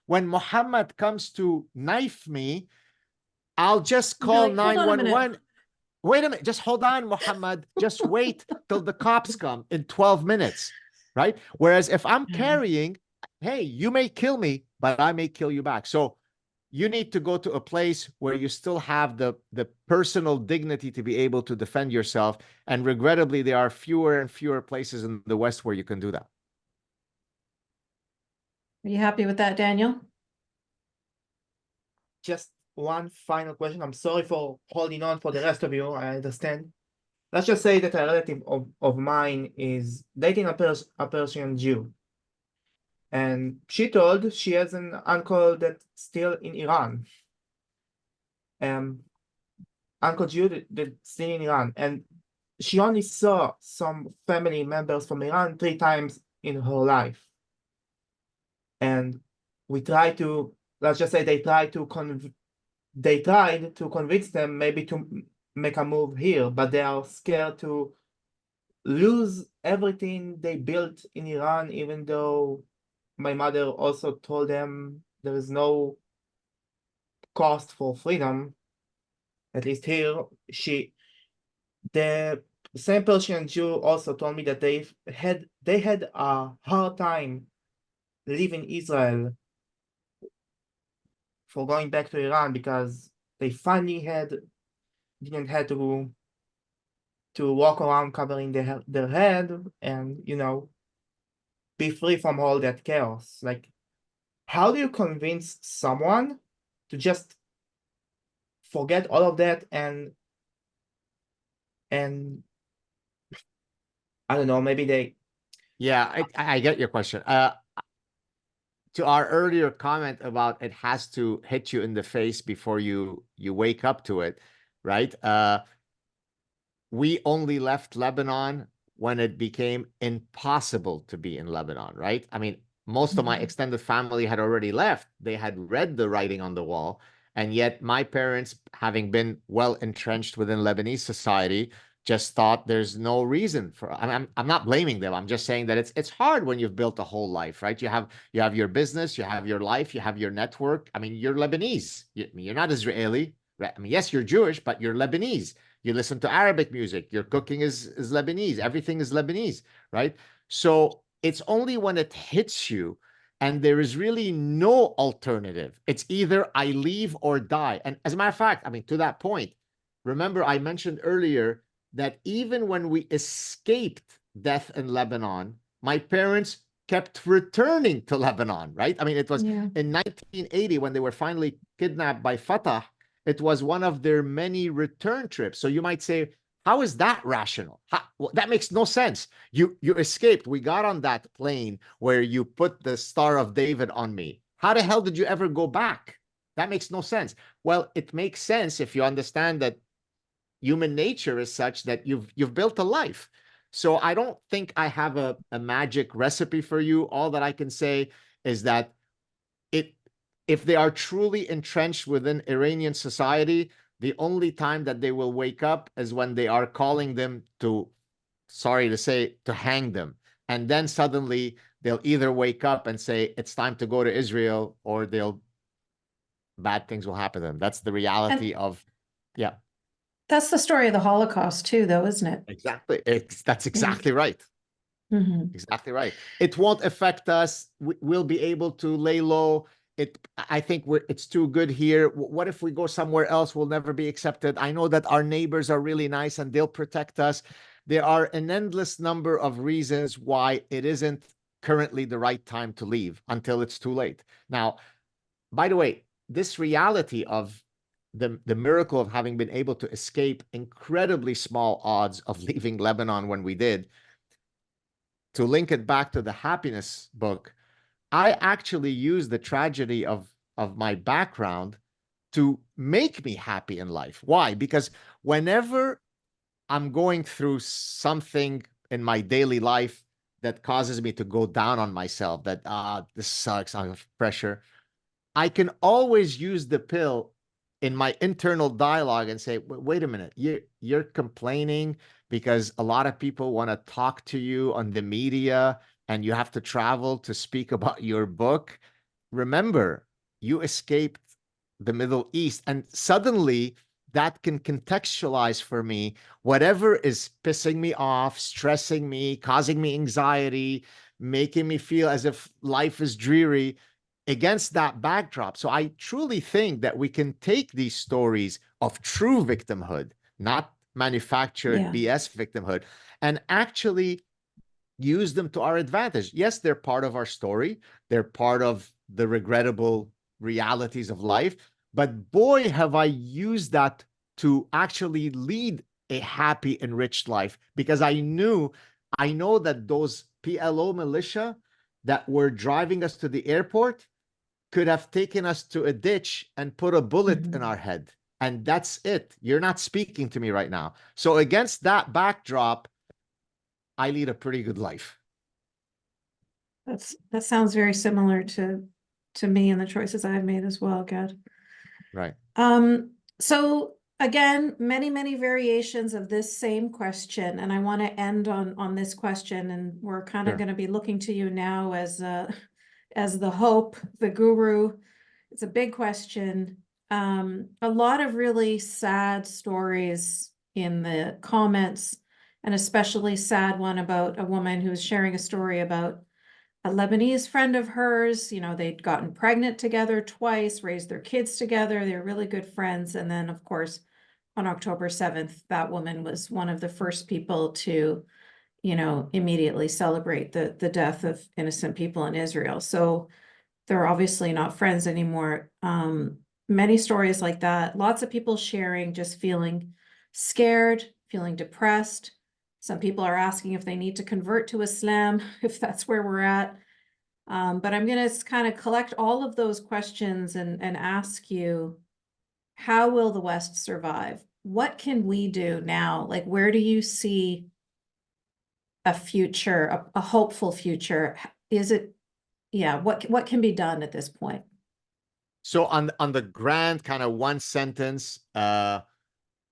Mohammed comes to knife me, I'll just call 911. Wait a minute, just hold on, Mohammed. Just wait till the cops come in 12 minutes, right? Whereas if I'm carrying, hey, you may kill me, but I may kill you back. So you need to go to a place where you still have the personal dignity to be able to defend yourself. And regrettably, there are fewer and fewer places in the West where you can do that. Are you happy with that, Daniel? Just one final question. I'm sorry for holding on for the rest of you. I understand. Let's just say that a relative of mine is dating a Persian Jew. And she told she has an uncle that's still in Iran. Uncle Jew that's still in Iran. And she only saw some family members from Iran 3 times in her life. And we try to, let's just say they tried to convince them maybe to make a move here, but they are scared to lose everything they built in Iran, even though my mother also told them there is no cost for freedom. At least here, the same Persian Jew also told me that they had a hard time leaving Israel for going back to Iran because they finally didn't have to walk around covering their head and, you know, be free from all that chaos. Like, how do you convince someone to just forget all of that and I don't know, maybe they... Yeah, I get your question. To our earlier comment about it has to hit you in the face before you wake up to it, right? We only left Lebanon when it became impossible to be in Lebanon, right? I mean, most of my extended family had already left. They had read the writing on the wall. And yet my parents, having been well entrenched within Lebanese society, just thought there's no reason for. I'm not blaming them. I'm just saying that it's hard when you've built a whole life, right? You have your business, you have your life, you have your network. I mean, you're Lebanese. You're not Israeli. Right? I mean, yes, you're Jewish, but you're Lebanese. You listen to Arabic music. Your cooking is Lebanese. Everything is Lebanese, right? So it's only when it hits you and there is really no alternative. It's either I leave or die. And as a matter of fact, I mean, to that point, remember I mentioned earlier that even when we escaped death in Lebanon, my parents kept returning to Lebanon, right? I mean, it was in 1980 when they were finally kidnapped by Fatah. It was one of their many return trips. So you might say, how is that rational? Well, that makes no sense. You escaped. We got on that plane where you put the Star of David on me. How the hell did you ever go back? That makes no sense. Well, it makes sense if you understand that human nature is such that you've built a life. So I don't think I have a magic recipe for you. All that I can say is that if they are truly entrenched within Iranian society, the only time that they will wake up is when they are calling them to, sorry to say, to hang them. And then suddenly they'll either wake up and say, it's time to go to Israel, or bad things will happen to them. That's the reality of, yeah. That's the story of the Holocaust too, though, isn't it? Exactly. That's Yeah. exactly right. Mhm. Exactly right. It won't affect us. We'll be able to lay low. I think it's too good here. What if we go somewhere else? We'll never be accepted. I know that our neighbors are really nice and they'll protect us. There are an endless number of reasons why it isn't currently the right time to leave until it's too late. Now, by the way, this reality of the miracle of having been able to escape incredibly small odds of leaving Lebanon when we did, to link it back to the happiness book, I actually use the tragedy of my background to make me happy in life. Why? Because whenever I'm going through something in my daily life that causes me to go down on myself, that this sucks, I have pressure, I can always use the pill in my internal dialogue and say, wait a minute, you're complaining because a lot of people want to talk to you on the media and you have to travel to speak about your book. Remember, you escaped the Middle East, and suddenly that can contextualize for me whatever is pissing me off, stressing me, causing me anxiety, making me feel as if life is dreary, against that backdrop. So I truly think that we can take these stories of true victimhood, not manufactured BS victimhood, and actually use them to our advantage. Yes, they're part of our story. They're part of the regrettable realities of life. But boy, have I used that to actually lead a happy, enriched life, because I know that those PLO militia that were driving us to the airport could have taken us to a ditch and put a bullet in our head. And that's it. You're not speaking to me right now. So against that backdrop, I lead a pretty good life. That sounds very similar to me and the choices I've made as well, Gad. Right. So again, many variations of this same question, and I want to end on this question, and we're kind of going to be looking to you now as the hope, the guru. It's a big question. A lot of really sad stories in the comments, and especially sad one about a woman who was sharing a story about a Lebanese friend of hers. You know, they'd gotten pregnant together twice, raised their kids together. They were really good friends. And then, of course, on October 7th, that woman was one of the first people to, you know, immediately celebrate the death of innocent people in Israel. So they're obviously not friends anymore. Many stories like that, lots of people sharing, just feeling scared, feeling depressed. Some people are asking if they need to convert to Islam, if that's where we're at. But I'm going to kind of collect all of those questions and ask you, how will the West survive? What can we do now? Like, where do you see a future, a hopeful future? Is it, yeah, what can be done at this point? So on the grand kind of one sentence,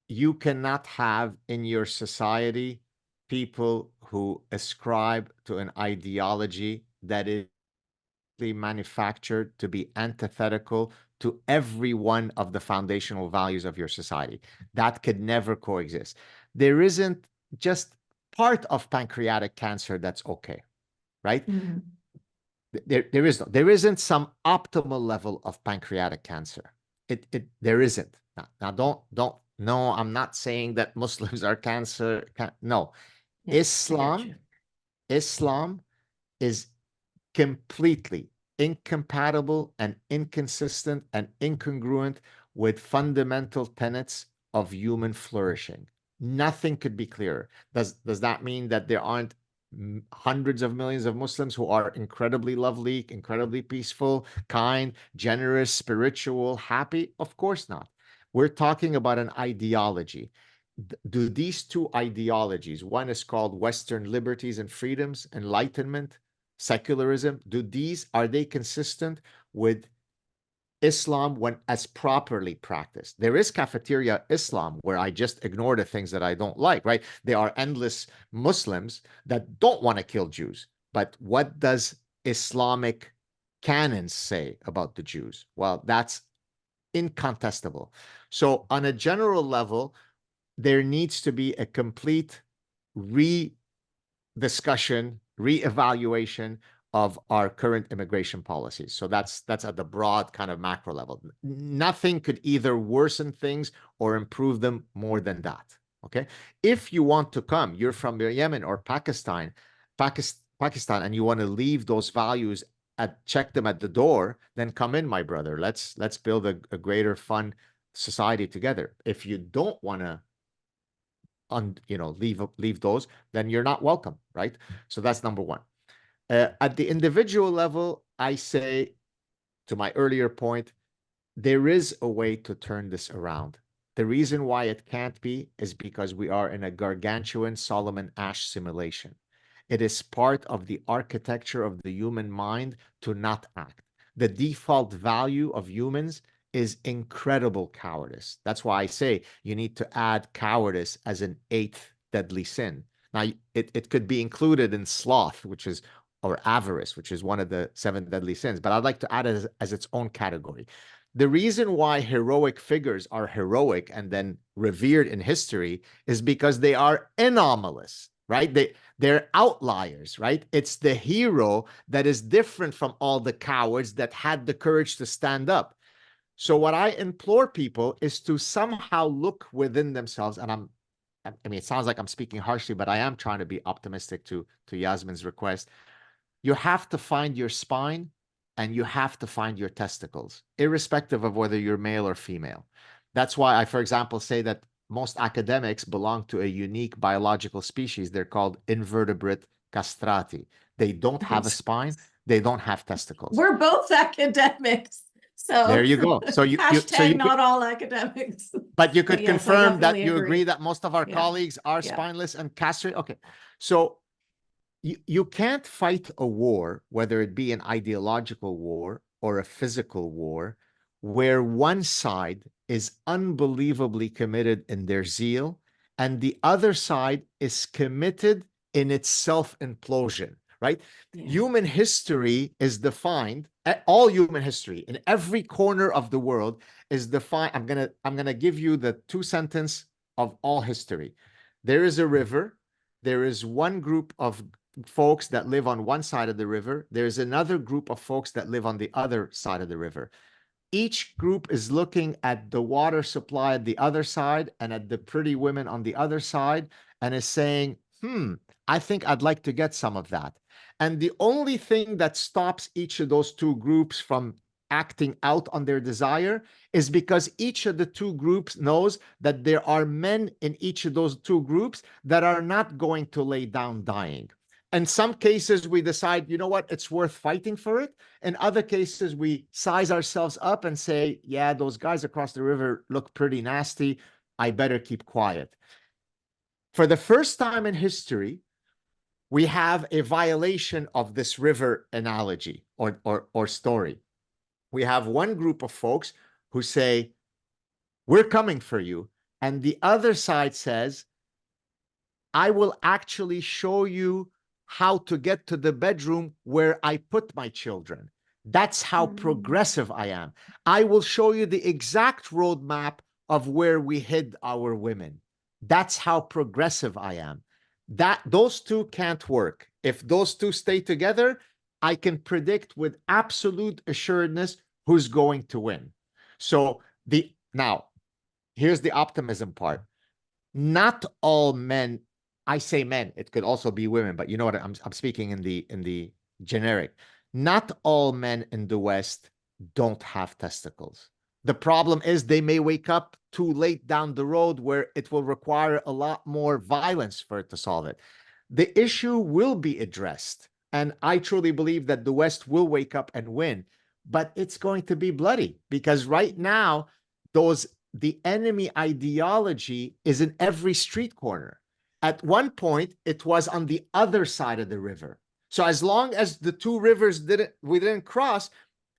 you cannot have in your society people who ascribe to an ideology that is manufactured to be antithetical to every one of the foundational values of your society. That could never coexist. There isn't just part of pancreatic cancer that's okay, right? Mm-hmm. There isn't some optimal level of pancreatic cancer. There isn't. Now don't no, I'm not saying that Muslims are cancer. No, Yeah, Islam is completely incompatible and inconsistent and incongruent with fundamental tenets of human flourishing. Nothing could be clearer. Does that mean that there aren't hundreds of millions of Muslims who are incredibly lovely, incredibly peaceful, kind, generous, spiritual, happy? Of course not. We're talking about an ideology. do these two ideologies, one is called Western liberties and freedoms, enlightenment, secularism, are they consistent with Islam when as properly practiced? There is cafeteria Islam where I just ignore the things that I don't like, right? There are endless Muslims that don't want to kill Jews. But what does Islamic canons say about the Jews? Well, that's incontestable. So on a general level, there needs to be a complete rediscussion, reevaluation of our current immigration policies. So that's at the broad kind of macro level. Nothing could either worsen things or improve them more than that. Okay. If you want to come, you're from Yemen or Pakistan, and you want to leave those values check them at the door, then come in, my brother. Let's build a greater fun society together. If you don't want to leave those, then you're not welcome, right? So that's number one. At the individual level, I say, to my earlier point, there is a way to turn this around. The reason why it can't be is because we are in a gargantuan Solomon Ash simulation. It is part of the architecture of the human mind to not act. The default value of humans is incredible cowardice. That's why I say you need to add cowardice as an 8th deadly sin. Now, it could be included in sloth, or avarice, which is one of the 7 deadly sins, but I'd like to add it as its own category. The reason why heroic figures are heroic and then revered in history is because they are anomalous, right? They're outliers, right? It's the hero that is different from all the cowards that had the courage to stand up. So what I implore people is to somehow look within themselves, and it sounds like I'm speaking harshly, but I am trying to be optimistic to Yasmine's request. You have to find your spine and you have to find your testicles, irrespective of whether you're male or female. That's why I, for example, say that most academics belong to a unique biological species. They're called invertebrate castrati. They don't have a spine. They don't have testicles. We're both academics. So there you go. So hashtag not all academics. But you could Yes, confirm that definitely you agree. agree that most of our colleagues are spineless and castrated. Okay. So you can't fight a war, whether it be an ideological war or a physical war, where one side is unbelievably committed in their zeal and the other side is committed in its self-implosion, right? Human history is defined, all human history in every corner of the world is defined. I'm gonna give you the 2-sentence of all history. There is a river. There is one group of folks that live on one side of the river. There's another group of folks that live on the other side of the river. Each group is looking at the water supply at the other side and at the pretty women on the other side and is saying, I think I'd like to get some of that. And the only thing that stops each of those two groups from acting out on their desire is because each of the two groups knows that there are men in each of those two groups that are not going to lay down dying. In some cases, we decide, you know what, it's worth fighting for it. In other cases, we size ourselves up and say, yeah, those guys across the river look pretty nasty. I better keep quiet. For the first time in history, we have a violation of this river analogy or story. We have one group of folks who say, we're coming for you. And the other side says, I will actually show you how to get to the bedroom where I put my children. That's how progressive I am. I will show you the exact roadmap of where we hid our women. That's how progressive I am. Those two can't work. If those two stay together, I can predict with absolute assuredness who's going to win. So now, here's the optimism part. Not all men, I say men, it could also be women, but you know what, I'm speaking in the generic. Not all men in the West don't have testicles. The problem is they may wake up too late down the road where it will require a lot more violence for it to solve it. The issue will be addressed. And I truly believe that the West will wake up and win, but it's going to be bloody because right now, those the enemy ideology is in every street corner. At one point, it was on the other side of the river. So as long as the two rivers we didn't cross,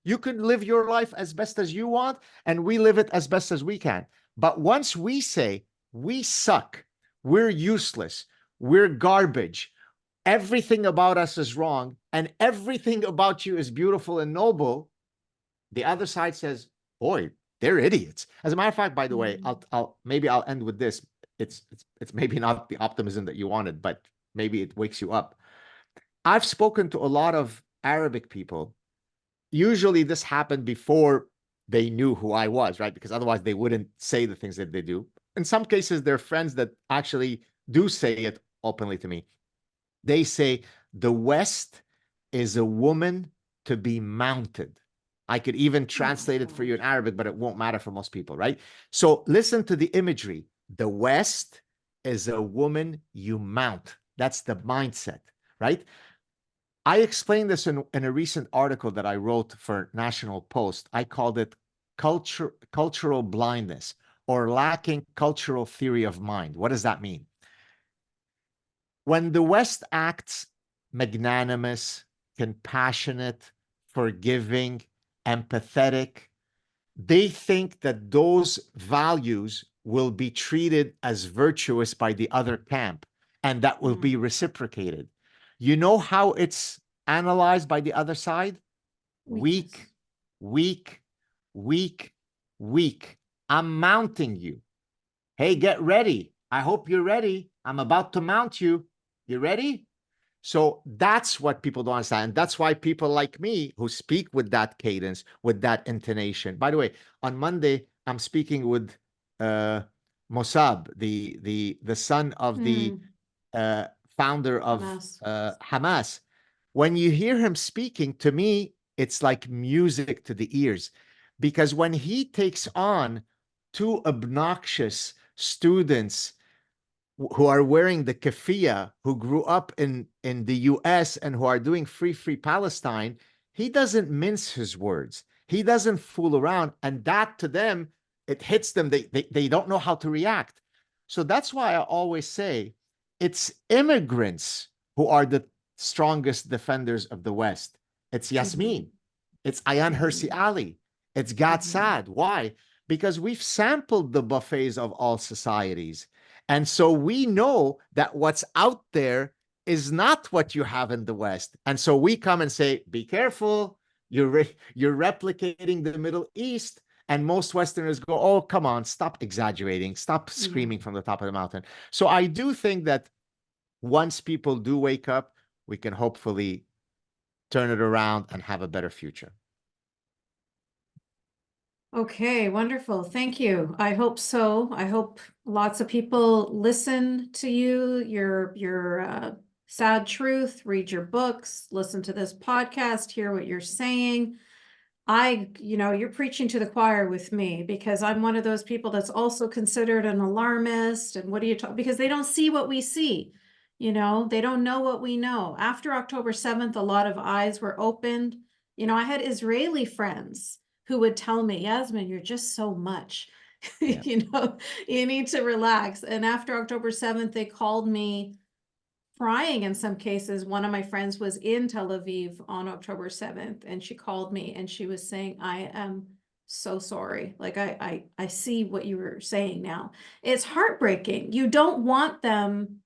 you could live your life as best as you want, and we live it as best as we can. But once we say, we suck, we're useless, we're garbage, everything about us is wrong, and everything about you is beautiful and noble, the other side says, boy, they're idiots. As a matter of fact, by the way, I'll end with this. It's maybe not the optimism that you wanted, but maybe it wakes you up. I've spoken to a lot of Arabic people. Usually this happened before they knew who I was, right? Because otherwise they wouldn't say the things that they do. In some cases, they're friends that actually do say it openly to me. They say the West is a woman to be mounted. I could even translate it for you in Arabic, but it won't matter for most people, right? So listen to the imagery. The West is a woman you mount. That's the mindset, right? I explained this in a recent article that I wrote for National Post. I called it cultural blindness or lacking cultural theory of mind. What does that mean? When the West acts magnanimous, compassionate, forgiving, empathetic, they think that those values will be treated as virtuous by the other camp, and that will be reciprocated. You know how it's analyzed by the other side? Weak, weak, weak, weak. I'm mounting you. Hey, get ready. I hope you're ready. I'm about to mount you. You ready? So that's what people don't understand. And that's why people like me who speak with that cadence, with that intonation. By the way, on Monday, I'm speaking with Mossab, the son of the founder of Hamas. When you hear him speaking, to me, it's like music to the ears. Because when he takes on two obnoxious students who are wearing the keffiyeh, who grew up in the US and who are doing Free Palestine, he doesn't mince his words. He doesn't fool around. And that to them, it hits them. They don't know how to react. So that's why I always say it's immigrants who are the strongest defenders of the West. It's Yasmine. It's Ayaan Hirsi Ali. It's Gad Saad. Why? Because we've sampled the buffets of all societies. And so we know that what's out there is not what you have in the West. And so we come and say, be careful, you're replicating the Middle East. And most Westerners go, oh, come on, stop exaggerating, stop screaming from the top of the mountain. So I do think that once people do wake up, we can hopefully turn it around and have a better future. Okay, wonderful. Thank you. I hope so. I hope lots of people listen to you, your sad truth, read your books, listen to this podcast, hear what you're saying. You're preaching to the choir with me, because I'm one of those people that's also considered an alarmist. And what do you talk? Because they don't see what we see. They don't know what we know. After October 7th, a lot of eyes were opened. I had Israeli friends who would tell me, Yasmine, you're just so much. Yeah. You need to relax. And after October 7th, they called me crying in some cases. One of my friends was in Tel Aviv on October 7th, and she called me and she was saying, I am so sorry. Like, I see what you were saying now. It's heartbreaking. You don't want them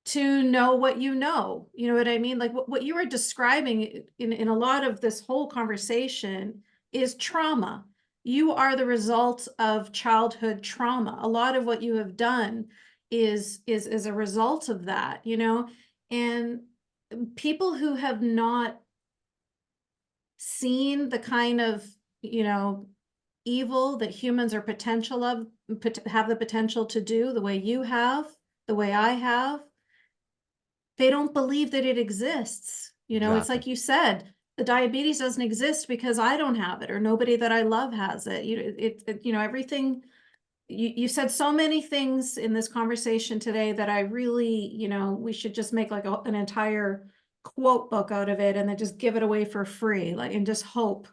to know what you know. You know what I mean? Like what you were describing in a lot of this whole conversation is trauma. You are the result of childhood trauma. A lot of what you have done is a result of that, and people who have not seen the kind of, evil that humans are have the potential to do the way you have, the way I have, they don't believe that it exists. It's like you said, the diabetes doesn't exist because I don't have it, or nobody that I love has it. Everything. You said so many things in this conversation today that I really, we should just make like an entire quote book out of it and then just give it away for free, and just hope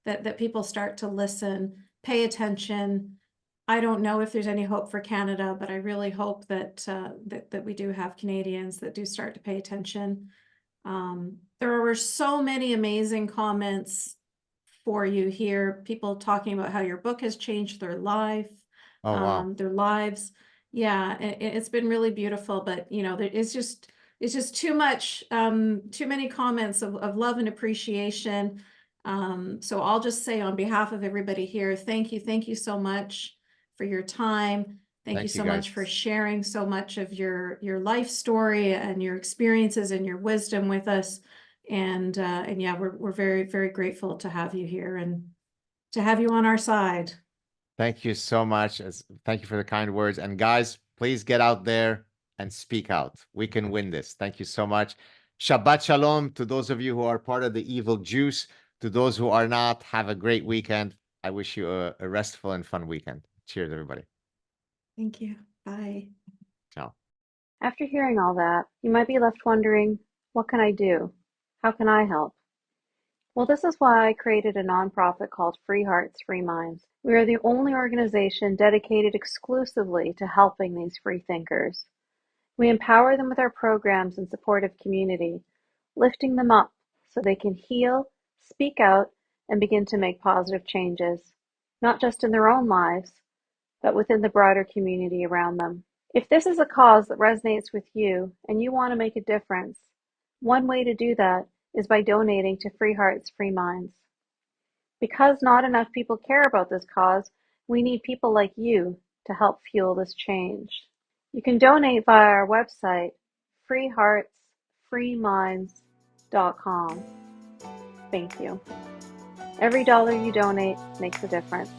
that people start to listen, pay attention, I don't know if there's any hope for Canada, but I really hope that that we do have Canadians that do start to pay attention. There were so many amazing comments for you here. People talking about how your book has changed their life, Oh, wow. their lives. Yeah, it's been really beautiful. But you know, it's just too much, too many comments of love and appreciation. So I'll just say on behalf of everybody here, thank you so much for your time. Thank you Thank you, so much guys. for sharing so much of your life story and your experiences and your wisdom with us. And yeah, we're very, very grateful to have you here and to have you on our side. Thank you so much. Thank you for the kind words. And guys, please get out there and speak out. We can win this. Thank you so much. Shabbat Shalom to those of you who are part of the evil Jews. To those who are not, have a great weekend. I wish you a restful and fun weekend. Cheers, everybody. Thank you. Bye. Ciao. After hearing all that, you might be left wondering, what can I do? How can I help? Well, this is why I created a nonprofit called Free Hearts, Free Minds. We are the only organization dedicated exclusively to helping these free thinkers. We empower them with our programs and supportive community, lifting them up so they can heal, speak out, and begin to make positive changes, not just in their own lives, but within the broader community around them. If this is a cause that resonates with you and you want to make a difference, one way to do that is by donating to Free Hearts, Free Minds. Because not enough people care about this cause, we need people like you to help fuel this change. You can donate via our website, freeheartsfreeminds.com. Thank you. Every dollar you donate makes a difference.